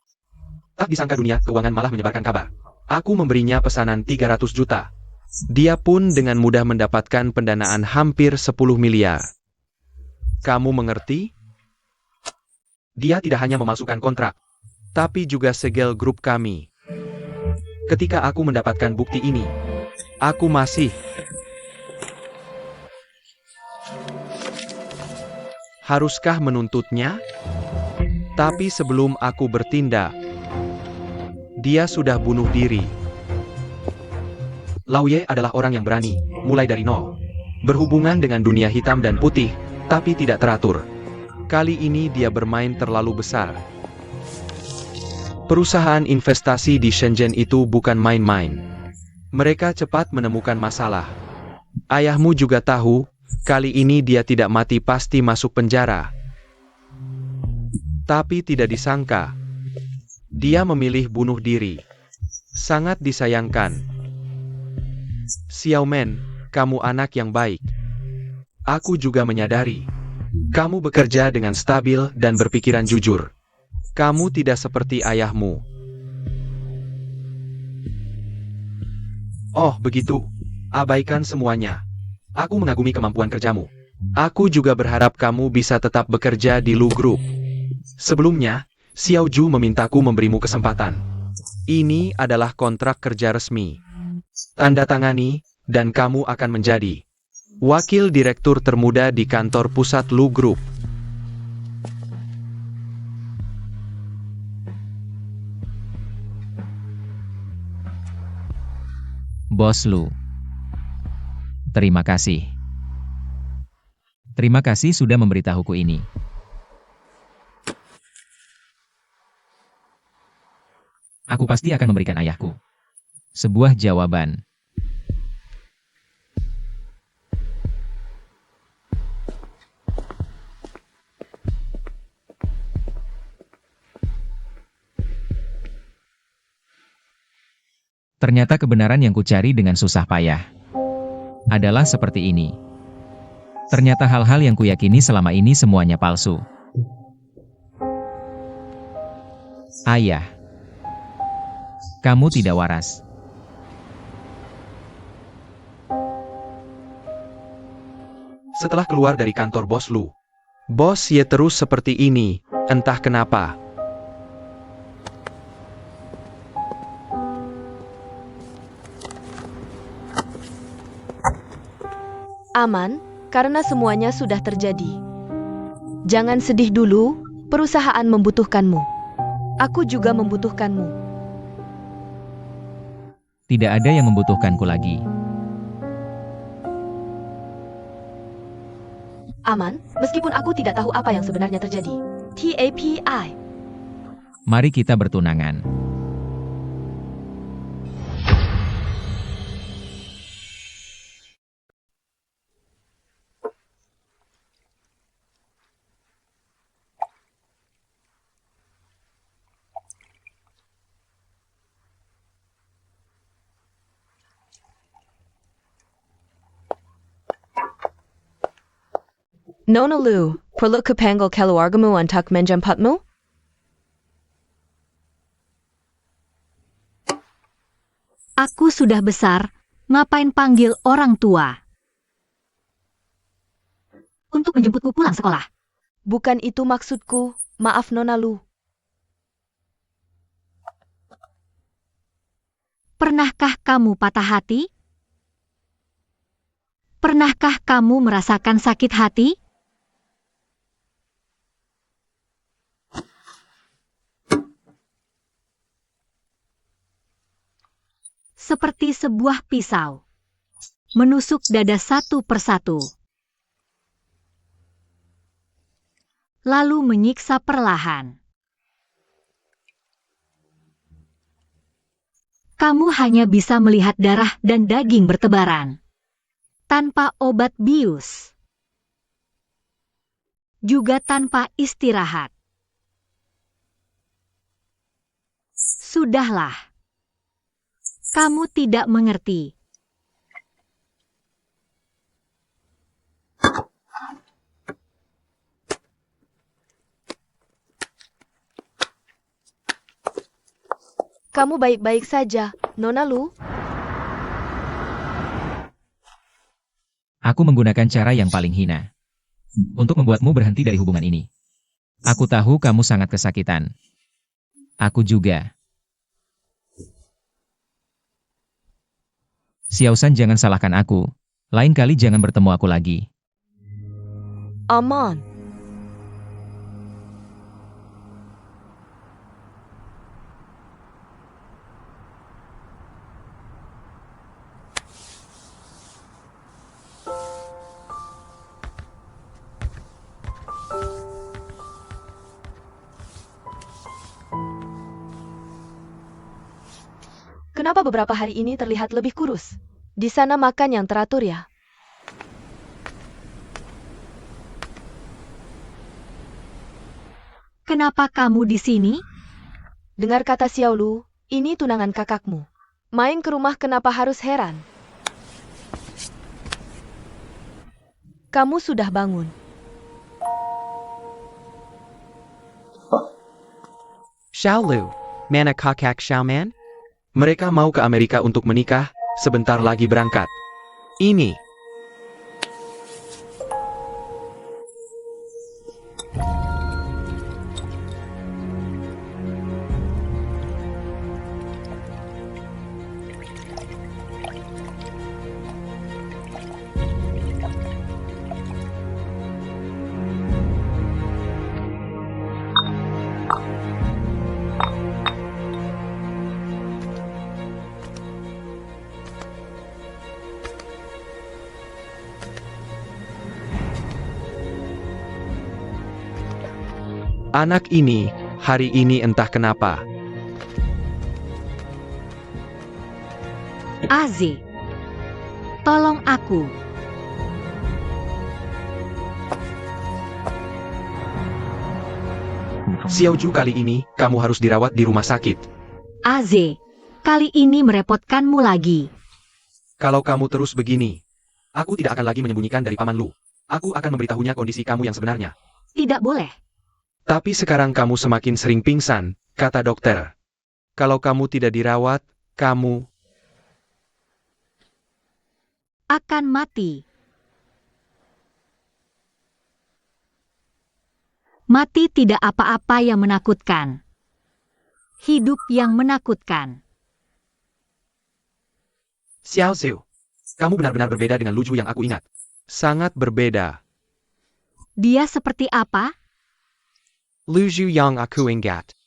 Tak disangka dunia keuangan malah menyebarkan kabar. Aku memberinya pesanan 300 juta. Dia pun dengan mudah mendapatkan pendanaan hampir 10 miliar. Kamu mengerti? Dia tidak hanya memasukkan kontrak, tapi juga segel grup kami. Ketika aku mendapatkan bukti ini, aku masih haruskah menuntutnya? Tapi sebelum aku bertindak, dia sudah bunuh diri. Lau Ye adalah orang yang berani, mulai dari nol. Berhubungan dengan dunia hitam dan putih, tapi tidak teratur. Kali ini dia bermain terlalu besar. Perusahaan investasi di Shenzhen itu bukan main-main. Mereka cepat menemukan masalah. Ayahmu juga tahu, kali ini dia tidak mati pasti masuk penjara. Tapi tidak disangka, dia memilih bunuh diri. Sangat disayangkan. Xiaoman, kamu anak yang baik. Aku juga menyadari. Kamu bekerja dengan stabil dan berpikiran jujur. Kamu tidak seperti ayahmu. Oh, begitu. Abaikan semuanya. Aku mengagumi kemampuan kerjamu. Aku juga berharap kamu bisa tetap bekerja di Lu Group. Sebelumnya, Xiao Ju memintaku memberimu kesempatan. Ini adalah kontrak kerja resmi. Tanda tangani, dan kamu akan menjadi Wakil Direktur Termuda di kantor pusat Lu Group. Bos Lu. Terima kasih. Terima kasih sudah memberitahuku ini. Aku pasti akan memberikan ayahku sebuah jawaban. Ternyata kebenaran yang kucari dengan susah payah adalah seperti ini. Ternyata hal-hal yang kuyakini selama ini semuanya palsu. Ayah, kamu tidak waras. Setelah keluar dari kantor bos Lu, bos Ye terus seperti ini, entah kenapa. Aman, karena semuanya sudah terjadi. Jangan sedih dulu, perusahaan membutuhkanmu. Aku juga membutuhkanmu. Tidak ada yang membutuhkanku lagi. Aman, meskipun aku tidak tahu apa yang sebenarnya terjadi. TAPI. Mari kita bertunangan. Nona Lu, perlu kepanggil keluargamu untuk menjemputmu? Aku sudah besar, ngapain panggil orang tua? Untuk menjemputku pulang sekolah. Bukan itu maksudku, maaf Nona Lu. Pernahkah kamu patah hati? Pernahkah kamu merasakan sakit hati? Seperti sebuah pisau, menusuk dada satu persatu, lalu menyiksa perlahan. Kamu hanya bisa melihat darah dan daging bertebaran, tanpa obat bius, juga tanpa istirahat. Sudahlah. Kamu tidak mengerti. Kamu baik-baik saja, Nona Lu? Aku menggunakan cara yang paling hina untuk membuatmu berhenti dari hubungan ini. Aku tahu kamu sangat kesakitan. Aku juga. Xiaoshan, jangan salahkan aku. Lain kali jangan bertemu aku lagi. Aman. Kenapa beberapa hari ini terlihat lebih kurus? Di sana makan yang teratur ya? Kenapa kamu di sini? Dengar kata Xiao Lu, ini tunangan kakakmu. Main ke rumah kenapa harus heran? Kamu sudah bangun. Xiaolu, mana kakak Xiaoman? Mereka mau ke Amerika untuk menikah, sebentar lagi berangkat. Ini. Anak ini, hari ini entah kenapa. Az, tolong aku. Xiaoju, kali ini, kamu harus dirawat di rumah sakit. Az, kali ini merepotkanmu lagi. Kalau kamu terus begini, aku tidak akan lagi menyembunyikan dari Paman Lu. Aku akan memberitahunya kondisi kamu yang sebenarnya. Tidak boleh. Tapi sekarang kamu semakin sering pingsan, kata dokter. Kalau kamu tidak dirawat, kamu... Akan mati. Mati tidak apa-apa yang menakutkan. Hidup yang menakutkan. Xiao Xiu, kamu benar-benar berbeda dengan Luju yang aku ingat. Sangat berbeda. Dia seperti apa? Luju yang aku ingat.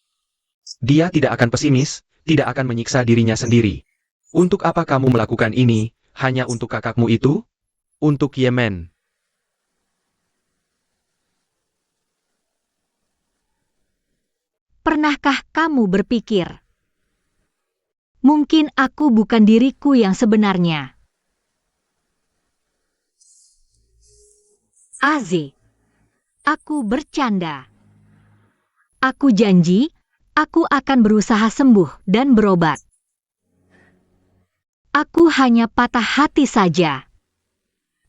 Dia tidak akan pesimis, tidak akan menyiksa dirinya sendiri. Untuk apa kamu melakukan ini? Hanya untuk kakakmu itu? Untuk Yemen. Pernahkah kamu berpikir? Mungkin aku bukan diriku yang sebenarnya. Az, aku bercanda. Aku janji, aku akan berusaha sembuh dan berobat. Aku hanya patah hati saja.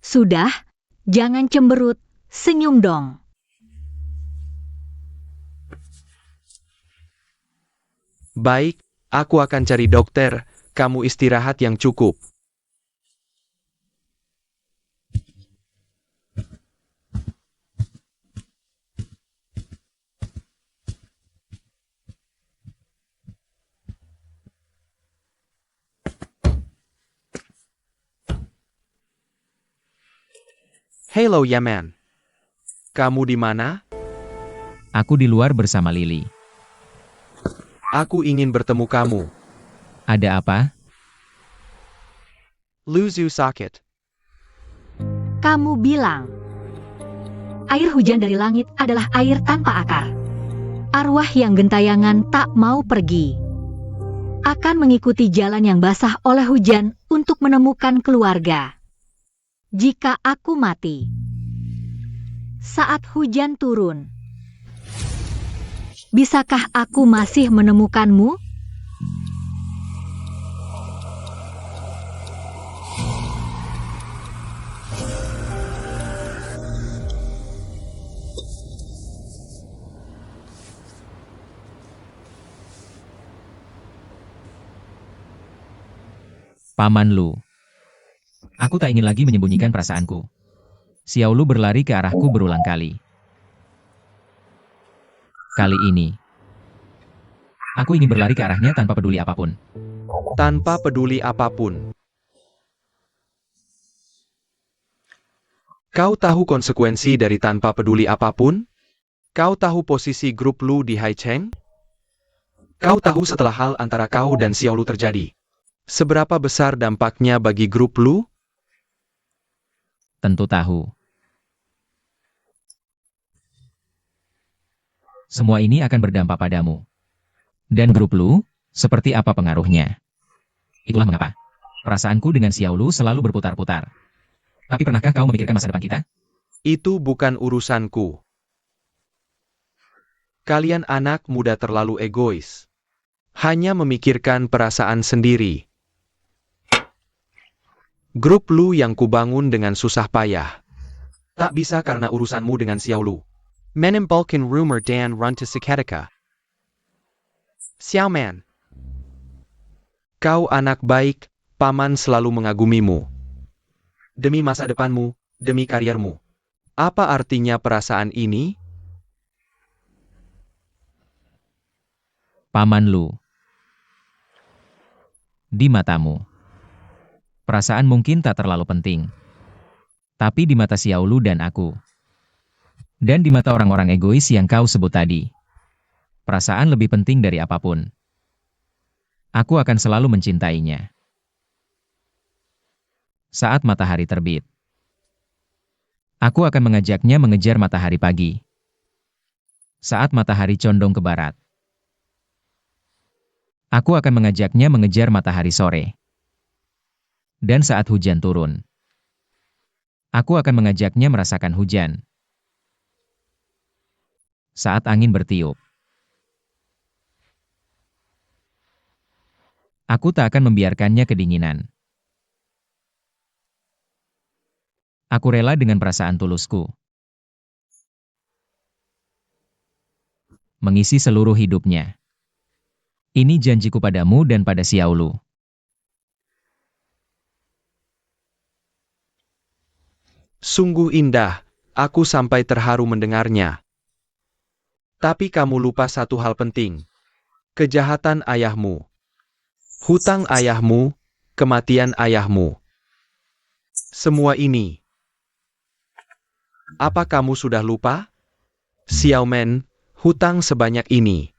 Sudah, jangan cemberut, senyum dong. Baik, aku akan cari dokter. Kamu istirahat yang cukup. Hello, Yaman. Kamu di mana? Aku di luar bersama Lily. Aku ingin bertemu kamu. Ada apa? Luzu sakit. Kamu bilang, air hujan dari langit adalah air tanpa akar. Arwah yang gentayangan tak mau pergi. Akan mengikuti jalan yang basah oleh hujan untuk menemukan keluarga. Jika aku mati, saat hujan turun, bisakah aku masih menemukanmu? Paman Lu. Aku tak ingin lagi menyembunyikan perasaanku. Xiao Lu berlari ke arahku berulang kali. Kali ini, aku ingin berlari ke arahnya tanpa peduli apapun. Tanpa peduli apapun. Kau tahu konsekuensi dari tanpa peduli apapun? Kau tahu posisi grup Lu di Haicheng? Kau tahu setelah hal antara kau dan Xiao Lu terjadi, seberapa besar dampaknya bagi grup Lu? Tentu tahu. Semua ini akan berdampak padamu. Dan grup Lu, seperti apa pengaruhnya? Itulah mengapa perasaanku dengan Xiao Lu selalu berputar-putar. Tapi pernahkah kau memikirkan masa depan kita? Itu bukan urusanku. Kalian anak muda terlalu egois. Hanya memikirkan perasaan sendiri. Grup Lu yang kubangun dengan susah payah. Tak bisa karena urusanmu dengan Xiao Lu. Menimbulkan rumor dan run to seketika. Xiaoman. Kau anak baik, Paman selalu mengagumimu. Demi masa depanmu, demi kariermu. Apa artinya perasaan ini? Paman Lu. Di matamu, perasaan mungkin tak terlalu penting. Tapi di mata Xiao Lu dan aku, dan di mata orang-orang egois yang kau sebut tadi, perasaan lebih penting dari apapun. Aku akan selalu mencintainya. Saat matahari terbit, aku akan mengajaknya mengejar matahari pagi. Saat matahari condong ke barat, aku akan mengajaknya mengejar matahari sore. Dan saat hujan turun, aku akan mengajaknya merasakan hujan. Saat angin bertiup, aku tak akan membiarkannya kedinginan. Aku rela dengan perasaan tulusku mengisi seluruh hidupnya. Ini janjiku padamu dan pada Xiaolu. Sungguh indah, aku sampai terharu mendengarnya. Tapi kamu lupa satu hal penting. Kejahatan ayahmu. Hutang ayahmu, kematian ayahmu. Semua ini. Apa kamu sudah lupa? Xiaomen, hutang sebanyak ini.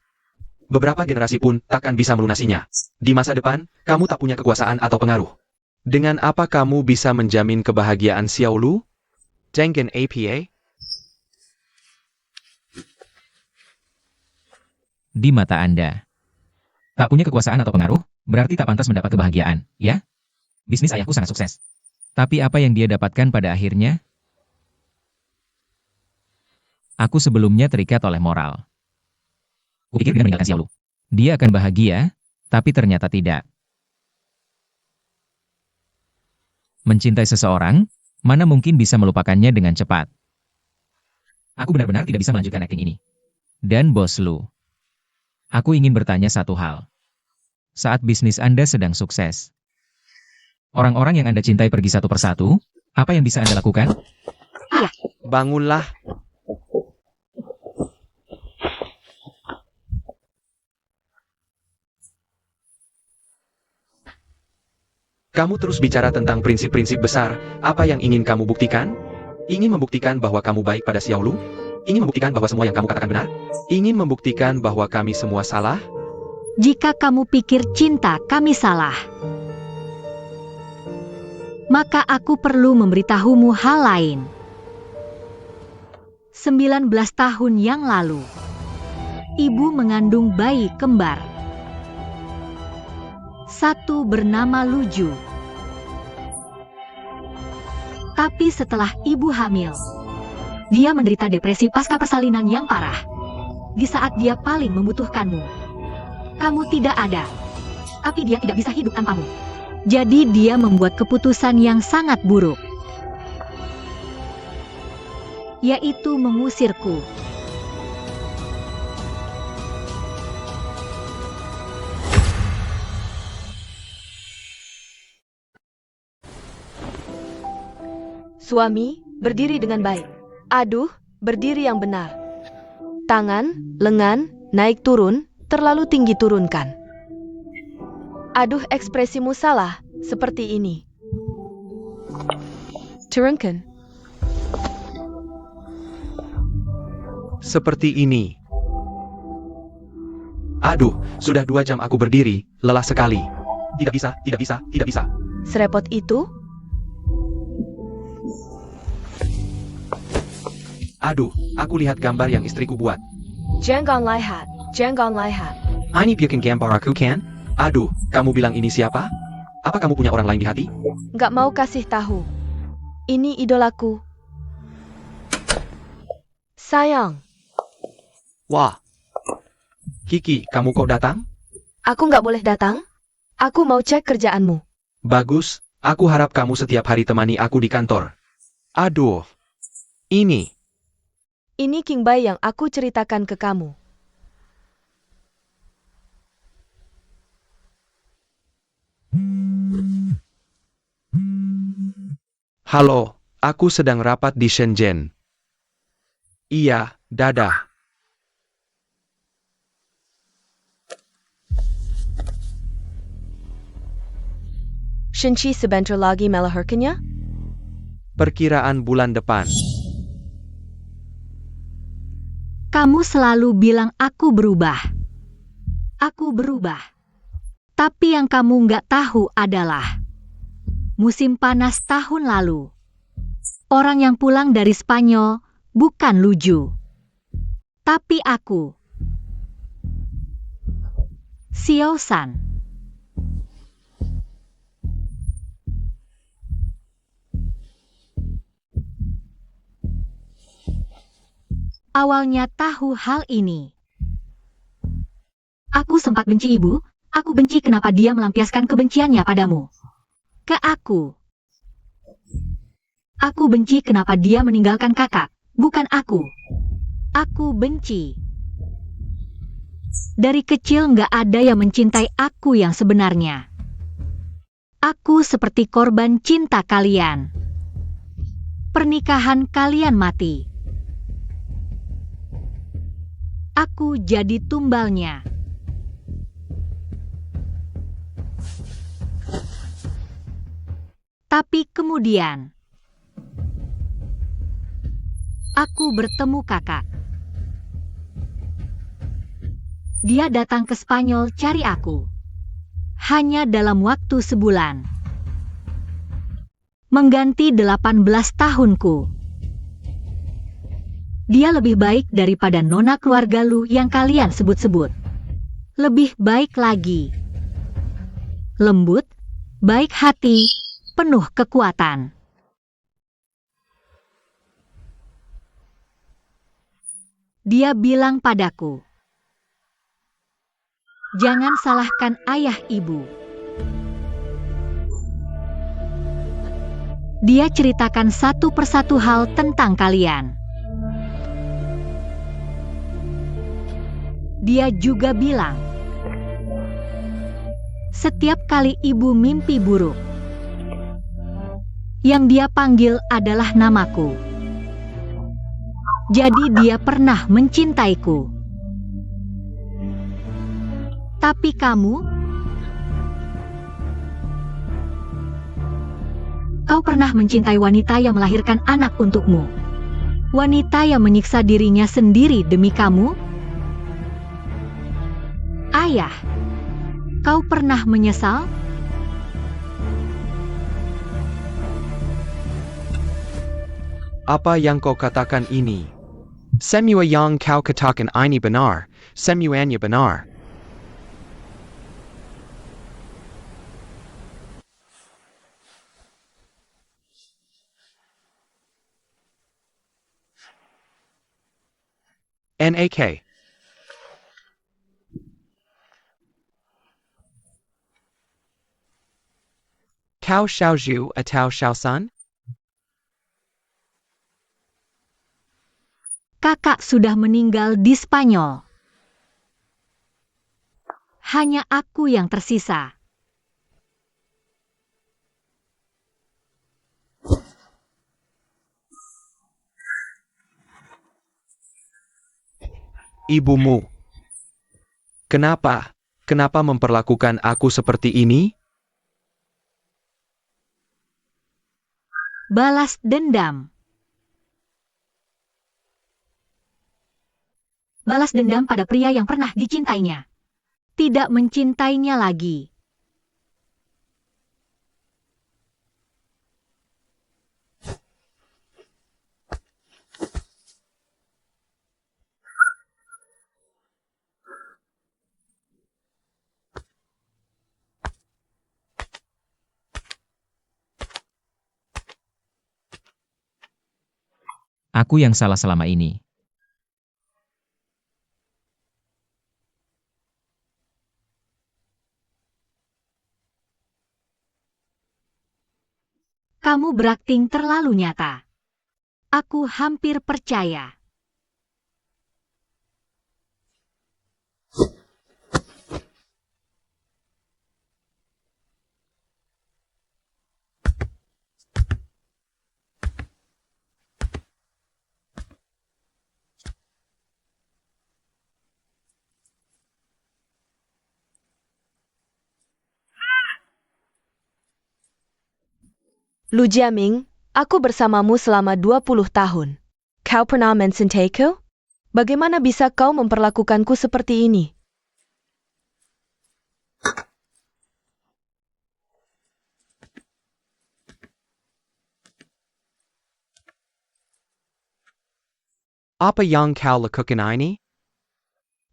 Beberapa generasi pun takkan bisa melunasinya. Di masa depan, kamu tak punya kekuasaan atau pengaruh. Dengan apa kamu bisa menjamin kebahagiaan Xiaolu? Dengan apa? Di mata Anda, tak punya kekuasaan atau pengaruh, berarti tak pantas mendapat kebahagiaan, ya? Bisnis ayahku sangat sukses. Tapi apa yang dia dapatkan pada akhirnya? Aku sebelumnya terikat oleh moral. Kupikir dengan meninggalkan Xiaolu, dia akan bahagia, tapi ternyata tidak. Mencintai seseorang, mana mungkin bisa melupakannya dengan cepat. Aku benar-benar tidak bisa melanjutkan akting ini. Dan bos Lu, aku ingin bertanya satu hal. Saat bisnis Anda sedang sukses, orang-orang yang Anda cintai pergi satu persatu, apa yang bisa Anda lakukan? Bangunlah. Kamu terus bicara tentang prinsip-prinsip besar, apa yang ingin kamu buktikan? Ingin membuktikan bahwa kamu baik pada Xiaolu? Ingin membuktikan bahwa semua yang kamu katakan benar? Ingin membuktikan bahwa kami semua salah? Jika kamu pikir cinta kami salah, maka aku perlu memberitahumu hal lain. 19 tahun yang lalu, ibu mengandung bayi kembar. Satu bernama Luju. Tapi setelah ibu hamil, dia menderita depresi pasca persalinan yang parah. Di saat dia paling membutuhkanmu, kamu tidak ada. Tapi dia tidak bisa hidup tanpamu. Jadi dia membuat keputusan yang sangat buruk, yaitu mengusirku. Suami, berdiri dengan baik. Aduh, berdiri yang benar. Tangan, lengan, naik turun, terlalu tinggi turunkan. Aduh, ekspresimu salah, seperti ini. Turunkan. Seperti ini. Aduh, sudah 2 jam aku berdiri, lelah sekali. Tidak bisa, tidak bisa, tidak bisa. Serepot itu? Aduh, aku lihat gambar yang istriku buat. Jangan lihat, jangan lihat. Ini bikin gambar aku kan? Aduh, kamu bilang ini siapa? Apa kamu punya orang lain di hati? Nggak mau kasih tahu. Ini idolaku. Sayang, Wah, Kiki, kamu kok datang? aku nggak boleh datang? Aku mau cek kerjaanmu. Bagus, aku harap kamu setiap hari temani aku di kantor. aduh. Ini. Ini King Bai yang aku ceritakan ke kamu. Halo, aku sedang rapat di Shenzhen. Iya, dadah. Shinchi sebentar lagi melahirkannya? Perkiraan bulan depan. Kamu selalu bilang aku berubah. Aku berubah. Tapi yang kamu nggak tahu adalah musim panas tahun lalu. Orang yang pulang dari Spanyol bukan Luju, tapi aku. Xiao San. awalnya tahu hal ini. Aku sempat benci ibu, aku benci kenapa dia melampiaskan kebenciannya padamu. Ke aku. Aku benci kenapa dia meninggalkan kakak, bukan aku. Aku benci. Dari kecil nggak ada yang mencintai aku yang sebenarnya. Aku seperti korban cinta kalian. Pernikahan kalian mati. Aku jadi tumbalnya. Tapi kemudian, aku bertemu kakak. Dia datang ke Spanyol cari aku. Hanya dalam waktu sebulan. Mengganti 18 tahunku. Dia lebih baik daripada nona keluarga lu yang kalian sebut-sebut. Lebih baik lagi. Lembut, baik hati, penuh kekuatan. Dia bilang padaku, jangan salahkan ayah ibu. Dia ceritakan satu persatu hal tentang kalian. Dia juga bilang, setiap kali ibu mimpi buruk, yang dia panggil adalah namaku. Jadi dia pernah mencintaiku. Tapi kamu pernah mencintai wanita yang melahirkan anak untukmu. Wanita yang menyiksa dirinya sendiri demi kamu. Ayah, kau pernah menyesal? Apa yang kau katakan ini? Semua yang kau katakan ini benar, semuanya benar. NAK. Kau Xiaozhu atau Xiaosan? Kakak sudah meninggal di Spanyol. Hanya aku yang tersisa. Ibumu. Kenapa? Kenapa memperlakukan aku seperti ini? Balas dendam. Balas dendam pada pria yang pernah dicintainya. Tidak mencintainya lagi. Aku yang salah selama ini. Kamu berakting terlalu nyata. Aku hampir percaya. Lu Jiaming, aku bersamamu selama 20 tahun. Kau pernah mencintaiku? Bagaimana bisa kau memperlakukanku seperti ini? Apa yang kau lakukan ini?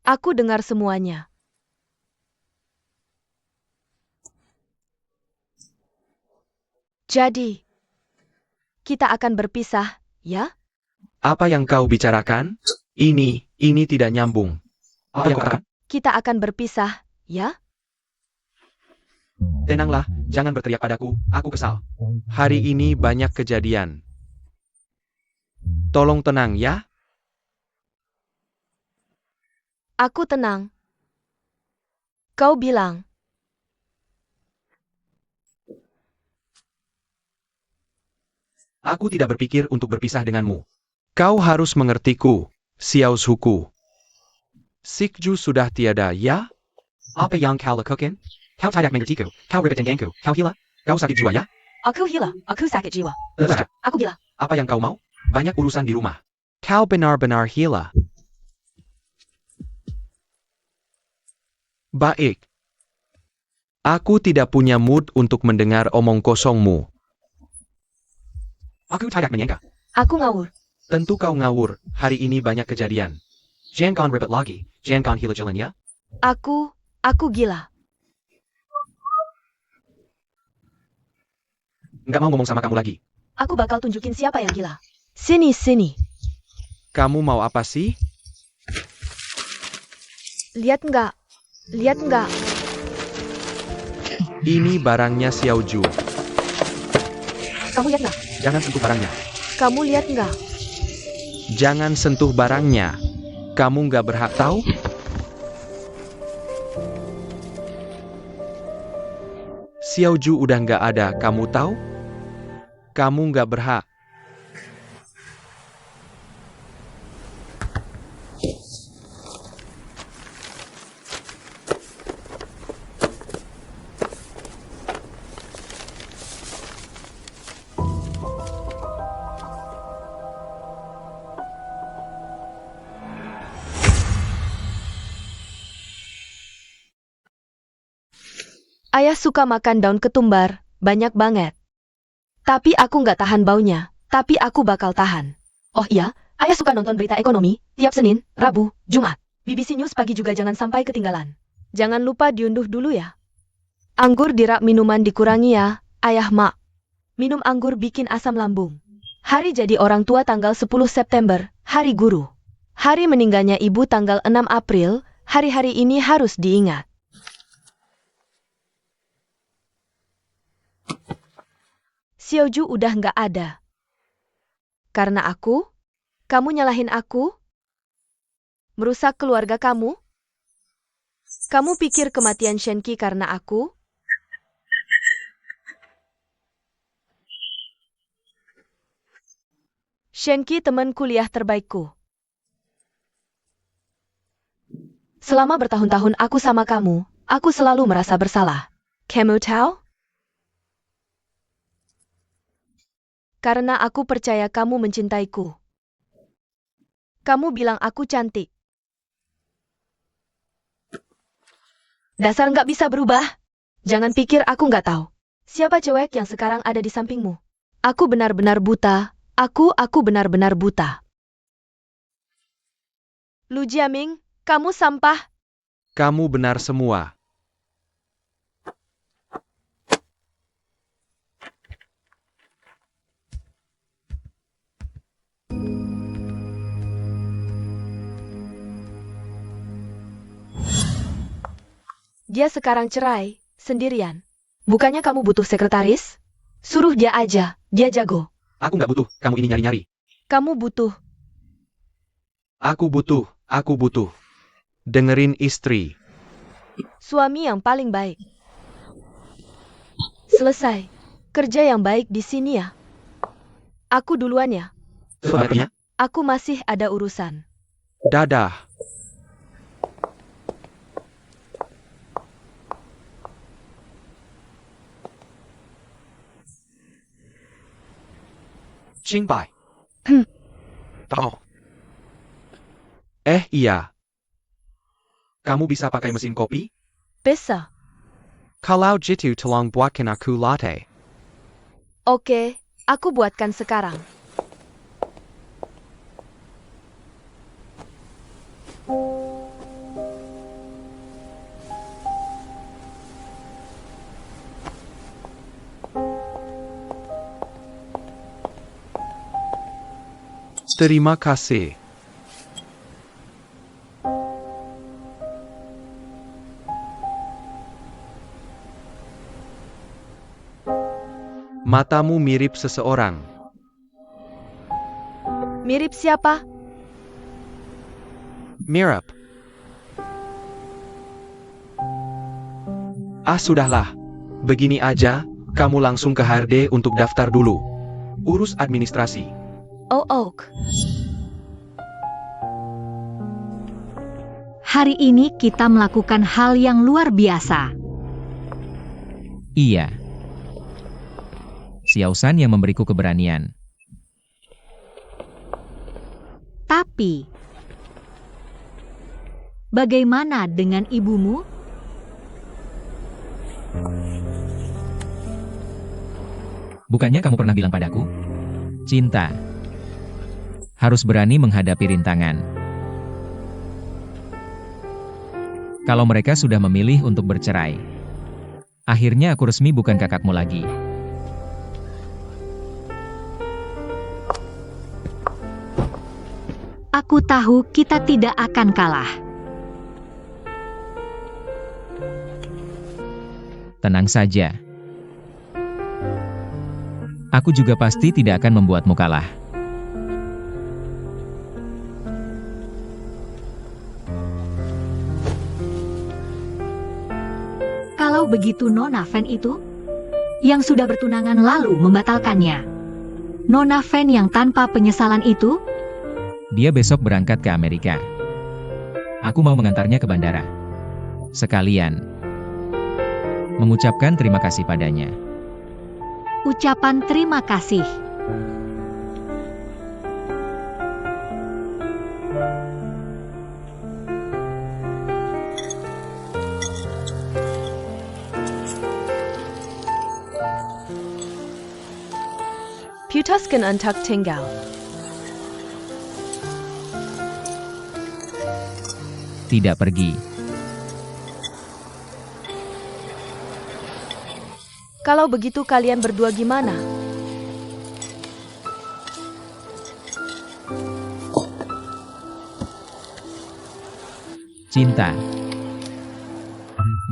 Aku dengar semuanya. Jadi, kita akan berpisah, ya? Apa yang kau bicarakan? Ini tidak nyambung. Apa yang kau katakan? Kita akan berpisah, ya? Tenanglah, jangan berteriak padaku, aku kesal. Hari ini banyak kejadian. Tolong tenang ya. Aku tenang. Kau bilang. Aku tidak berpikir untuk berpisah denganmu. Kau harus mengertiku, Xiao Zhuku. Sikju sudah tiada ya? Apa yang kau lakukan? Kau tidak mengertiku, kau ribet denganku, kau gila? Kau sakit jiwa ya? Aku gila, aku sakit jiwa. Aku gila. Apa yang kau mau? Banyak urusan di rumah. Kau benar-benar gila. Baik. Aku tidak punya mood untuk mendengar omong kosongmu. Aku tidak menyangka. Aku ngawur. Tentu kau ngawur, hari ini banyak kejadian. Jangan ribet lagi, jangan gila jalan ya. Aku gila. Nggak mau ngomong sama kamu lagi. Aku bakal tunjukin siapa yang gila. Sini. Kamu mau apa sih? Lihat nggak? Ini barangnya Xiao Zhu. Kamu lihat nggak? Jangan sentuh barangnya. Kamu lihat nggak? Jangan sentuh barangnya. Kamu nggak berhak tahu? Xiao Zhu udah nggak ada, kamu tahu? Kamu nggak berhak. Ayah suka makan daun ketumbar, banyak banget. Tapi aku nggak tahan baunya, tapi aku bakal tahan. Oh iya, ayah suka nonton berita ekonomi, tiap Senin, Rabu, Jumat. BBC News pagi juga jangan sampai ketinggalan. Jangan lupa diunduh dulu ya. Anggur di rak minuman dikurangi ya, ayah mak. Minum anggur bikin asam lambung. Hari jadi orang tua tanggal 10 September, hari guru. Hari meninggalnya ibu tanggal 6 April, hari-hari ini harus diingat. Xiao Zhu udah nggak ada. Karena aku? Kamu nyalahin aku? Merusak keluarga kamu? Kamu pikir kematian Shenki karena aku? Shenki teman kuliah terbaikku. Selama bertahun-tahun aku sama kamu, aku selalu merasa bersalah. Kamu tahu? Karena aku percaya kamu mencintaiku. Kamu bilang aku cantik. Dasar nggak bisa berubah. Jangan pikir aku nggak tahu. Siapa cewek yang sekarang ada di sampingmu? Aku benar-benar buta. Aku benar-benar buta. Lu Jiaming, kamu sampah. Kamu benar semua. Dia sekarang cerai, sendirian. Bukannya kamu butuh sekretaris? Suruh dia aja, dia jago. Aku nggak butuh, kamu ini nyari-nyari. Kamu butuh. Aku butuh. Dengerin istri. Suami yang paling baik. Selesai. Kerja yang baik di sini ya. Aku duluan ya. Sebenarnya, Aku masih ada urusan. Dadah. Qingbai. Tahu, Iya. kamu bisa pakai mesin kopi? Bisa. Kalau gitu tolong buatkan aku latte. Oke, aku buatkan sekarang. Terima kasih. Matamu mirip seseorang. Mirip siapa? Mirip. Ah, sudahlah. Begini aja, kamu langsung ke HRD untuk daftar dulu. Urus administrasi. Oh, Oak. Hari ini kita melakukan hal yang luar biasa. Iya. Xiao San yang memberiku keberanian. Tapi, bagaimana dengan ibumu? Bukannya kamu pernah bilang padaku? Cinta. Harus berani menghadapi rintangan. Kalau mereka sudah memilih untuk bercerai, akhirnya aku resmi bukan kakakmu lagi. Aku tahu kita tidak akan kalah. Tenang saja. Aku juga pasti tidak akan membuatmu kalah. Kalau begitu Nona Fen itu, yang sudah bertunangan lalu membatalkannya. Nona Fen yang tanpa penyesalan itu, Dia besok berangkat ke Amerika. Aku mau mengantarnya ke bandara. Sekalian mengucapkan terima kasih padanya. ucapan terima kasih. Putuskan untuk tinggal. Tidak pergi. Kalau begitu kalian berdua gimana? Cinta.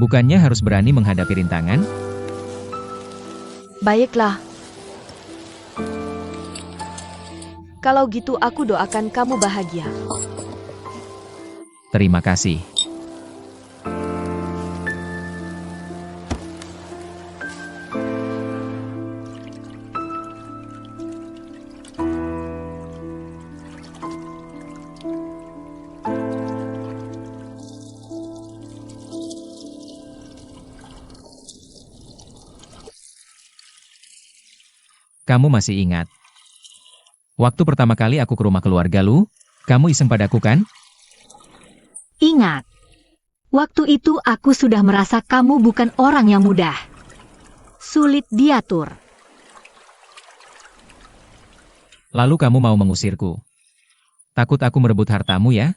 Bukannya harus berani menghadapi rintangan? Baiklah. Kalau gitu aku doakan kamu bahagia. Terima kasih. Kamu masih ingat? Waktu pertama kali aku ke rumah keluarga lu, kamu iseng padaku kan? Ingat, waktu itu aku sudah merasa kamu bukan orang yang mudah. Sulit diatur. Lalu kamu mau mengusirku. Takut aku merebut hartamu ya?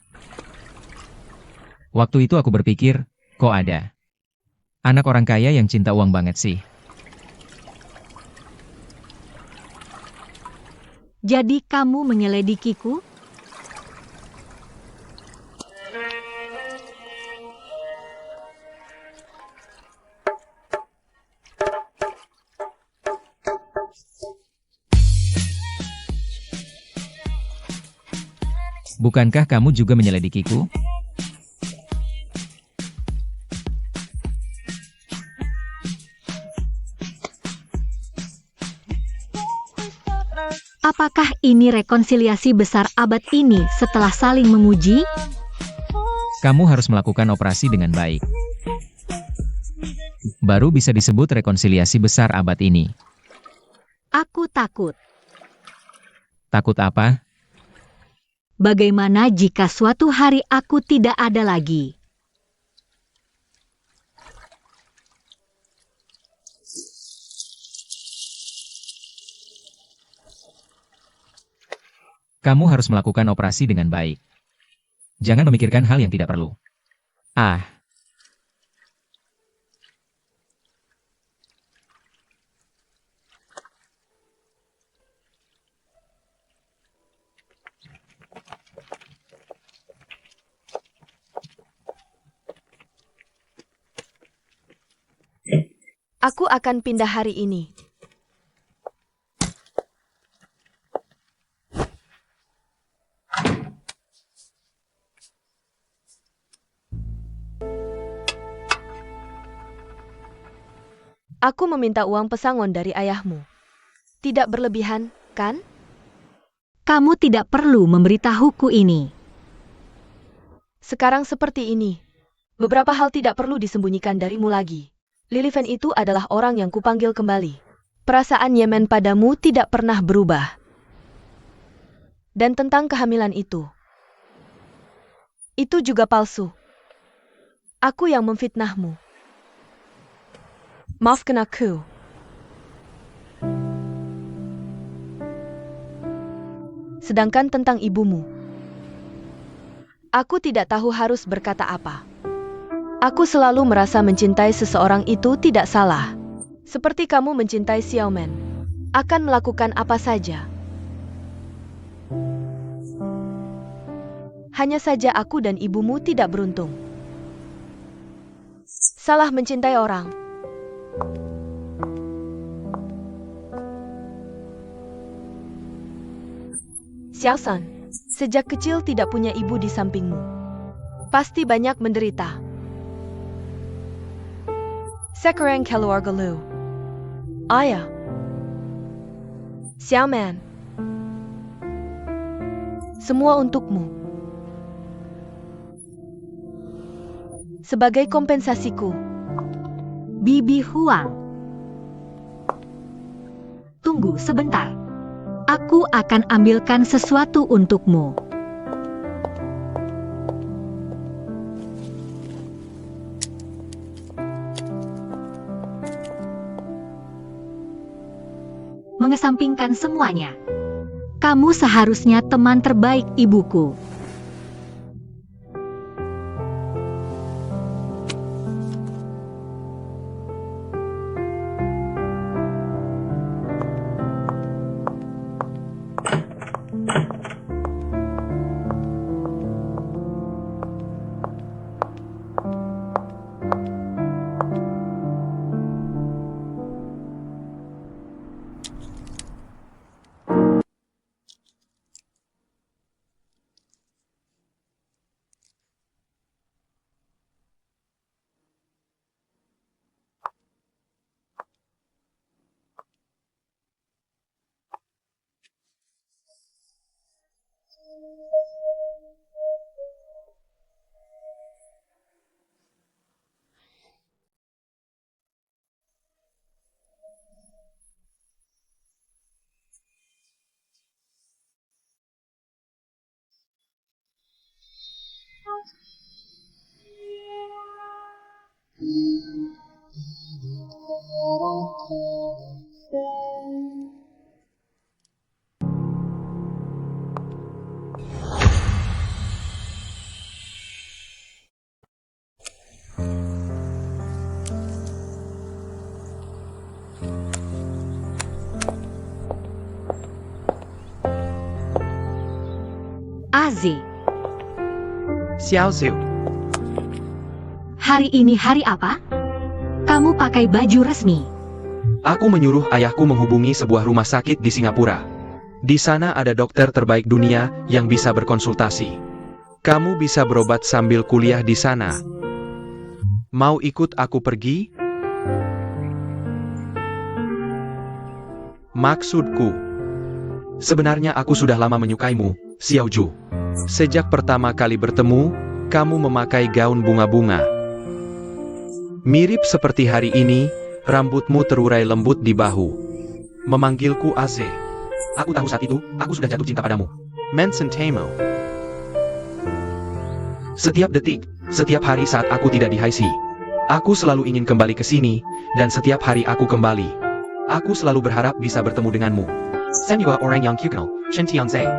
Waktu itu aku berpikir, kok ada anak orang kaya yang cinta uang banget sih. Jadi kamu menyelidikiku? Bukankah kamu juga menyelidikiku? Apakah ini rekonsiliasi besar abad ini setelah saling memuji? Kamu harus melakukan operasi dengan baik. Baru bisa disebut rekonsiliasi besar abad ini. Aku takut. Takut apa? Bagaimana jika suatu hari aku tidak ada lagi? Kamu harus melakukan operasi dengan baik. Jangan memikirkan hal yang tidak perlu. Ah, Aku akan pindah hari ini. Aku meminta uang pesangon dari ayahmu. Tidak berlebihan, kan? Kamu tidak perlu memberitahuku ini. Sekarang seperti ini. Beberapa hal tidak perlu disembunyikan darimu lagi. Liliven itu adalah orang yang kupanggil kembali. Perasaan Yemen padamu tidak pernah berubah. Dan tentang kehamilan itu juga palsu. Aku yang memfitnahmu. Maafkan aku. Sedangkan tentang ibumu, aku tidak tahu harus berkata apa. Aku selalu merasa mencintai seseorang itu tidak salah. Seperti kamu mencintai Xiaomen. Akan melakukan apa saja. Hanya saja aku dan ibumu tidak beruntung. Salah mencintai orang. Xiaosan, sejak kecil tidak punya ibu di sampingmu. Pasti banyak menderita. Sekarang keluarga lu. Ayah. Xiaoman. Semua untukmu. Sebagai kompensasiku. Bibi Huang. Tunggu sebentar. Aku akan ambilkan sesuatu untukmu. Mengesampingkan semuanya. Kamu seharusnya teman terbaik ibuku. Aziz, Xiao Zhu. hari ini hari apa? Kamu pakai baju resmi. Aku menyuruh ayahku menghubungi sebuah rumah sakit di Singapura. Di sana ada dokter terbaik dunia yang bisa berkonsultasi. Kamu bisa berobat sambil kuliah di sana. Mau ikut aku pergi? Maksudku, sebenarnya aku sudah lama menyukaimu, Xiao Zhu. Sejak pertama kali bertemu, kamu memakai gaun bunga-bunga. Mirip seperti hari ini, rambutmu terurai lembut di bahu. Memanggilku Aze. Aku tahu saat itu, aku sudah jatuh cinta padamu. Mensen Temo. Setiap detik, setiap hari saat aku tidak di Haisi, aku selalu ingin kembali ke sini, dan setiap hari aku kembali, aku selalu berharap bisa bertemu denganmu. Semua orang yang kukenal, Shentianze.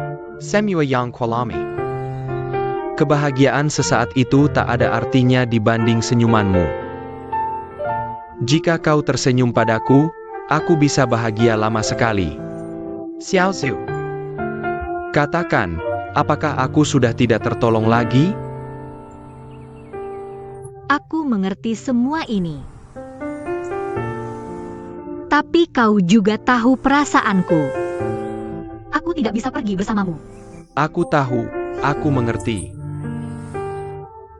Semua yang kualami. Kebahagiaan sesaat itu tak ada artinya dibanding senyumanmu. Jika kau tersenyum padaku, aku bisa bahagia lama sekali. Xiao Zhu. Katakan, apakah aku sudah tidak tertolong lagi? Aku mengerti semua ini. Tapi kau juga tahu perasaanku. Aku tidak bisa pergi bersamamu. Aku tahu, aku mengerti.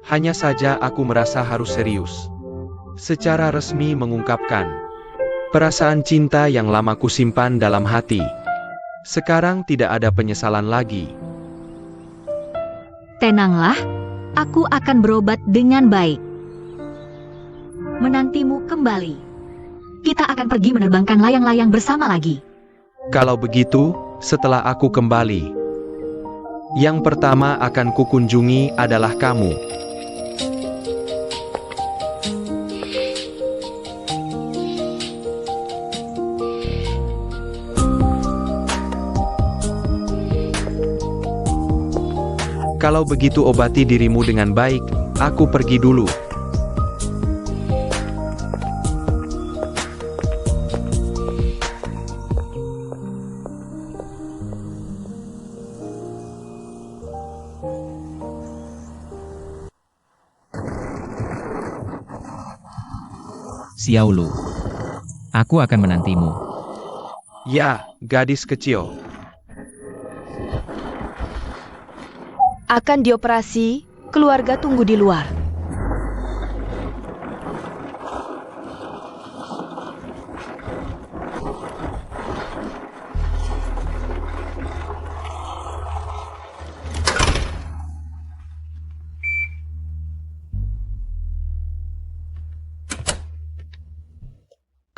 Hanya saja aku merasa harus serius. Secara resmi mengungkapkan. Perasaan cinta yang lama kusimpan dalam hati. Sekarang tidak ada penyesalan lagi. Tenanglah, aku akan berobat dengan baik. Menantimu kembali. Kita akan pergi menerbangkan layang-layang bersama lagi. Kalau begitu, setelah aku kembali, yang pertama akan kukunjungi adalah kamu. Kalau begitu obati dirimu dengan baik, aku pergi dulu. Xiaolu. Aku akan menantimu. Ya, gadis kecil. Akan dioperasi, keluarga tunggu di luar.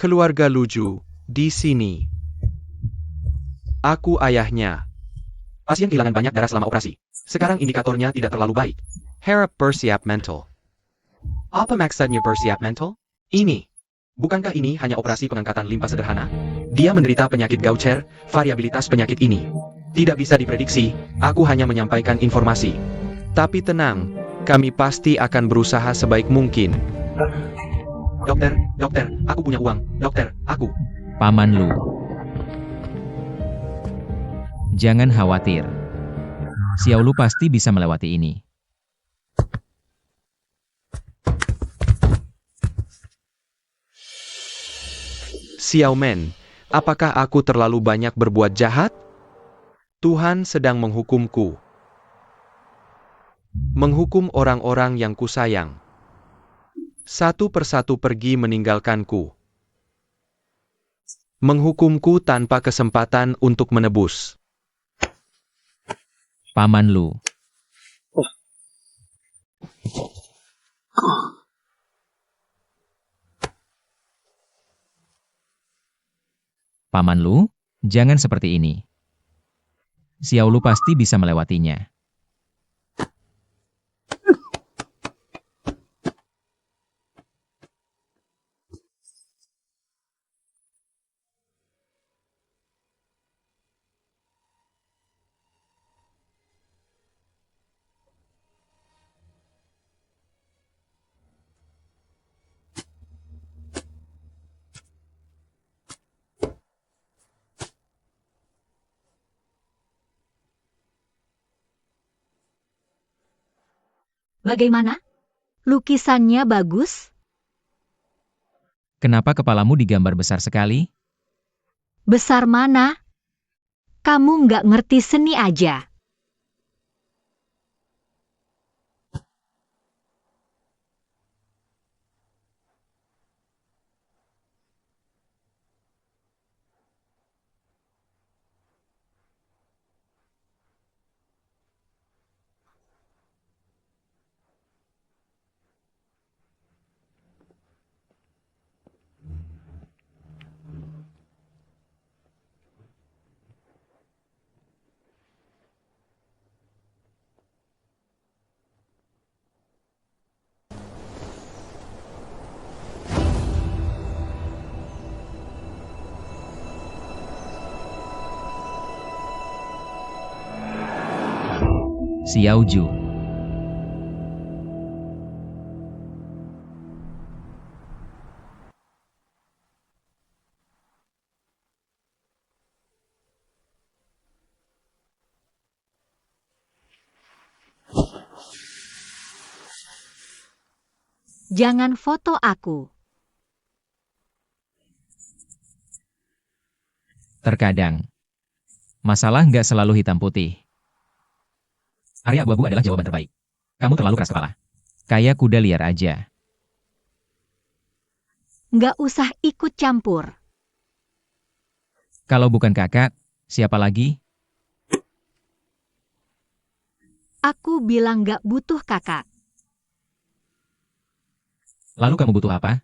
Keluarga Luju, di sini. Aku ayahnya. Pasien kehilangan banyak darah selama operasi. Sekarang indikatornya tidak terlalu baik. Harap bersiap mental. Apa maksudnya bersiap mental? Ini. Bukankah ini hanya operasi pengangkatan limpa sederhana? Dia menderita penyakit Gaucher, variabilitas penyakit ini tidak bisa diprediksi, aku hanya menyampaikan informasi. Tapi tenang, kami pasti akan berusaha sebaik mungkin. Dokter, aku punya uang. Dokter, aku. Paman Lu. Jangan khawatir. Xiaolu pasti bisa melewati ini. Xiaomen, apakah aku terlalu banyak berbuat jahat? Tuhan sedang menghukumku. Menghukum orang-orang yang kusayang. Satu persatu pergi meninggalkanku. Menghukumku tanpa kesempatan untuk menebus. Paman Lu. Paman Lu, jangan seperti ini. Xiaolu pasti bisa melewatinya. Bagaimana? Lukisannya bagus? Kenapa kepalamu digambar besar sekali? Besar mana? Kamu nggak ngerti seni aja. Xiaoju. Jangan foto aku. Terkadang, masalah nggak selalu hitam putih. Area abu-abu adalah jawaban terbaik. Kamu terlalu keras kepala. Kayak kuda liar aja. Nggak usah ikut campur. Kalau bukan kakak, siapa lagi? Aku bilang gak butuh kakak. Lalu kamu butuh apa?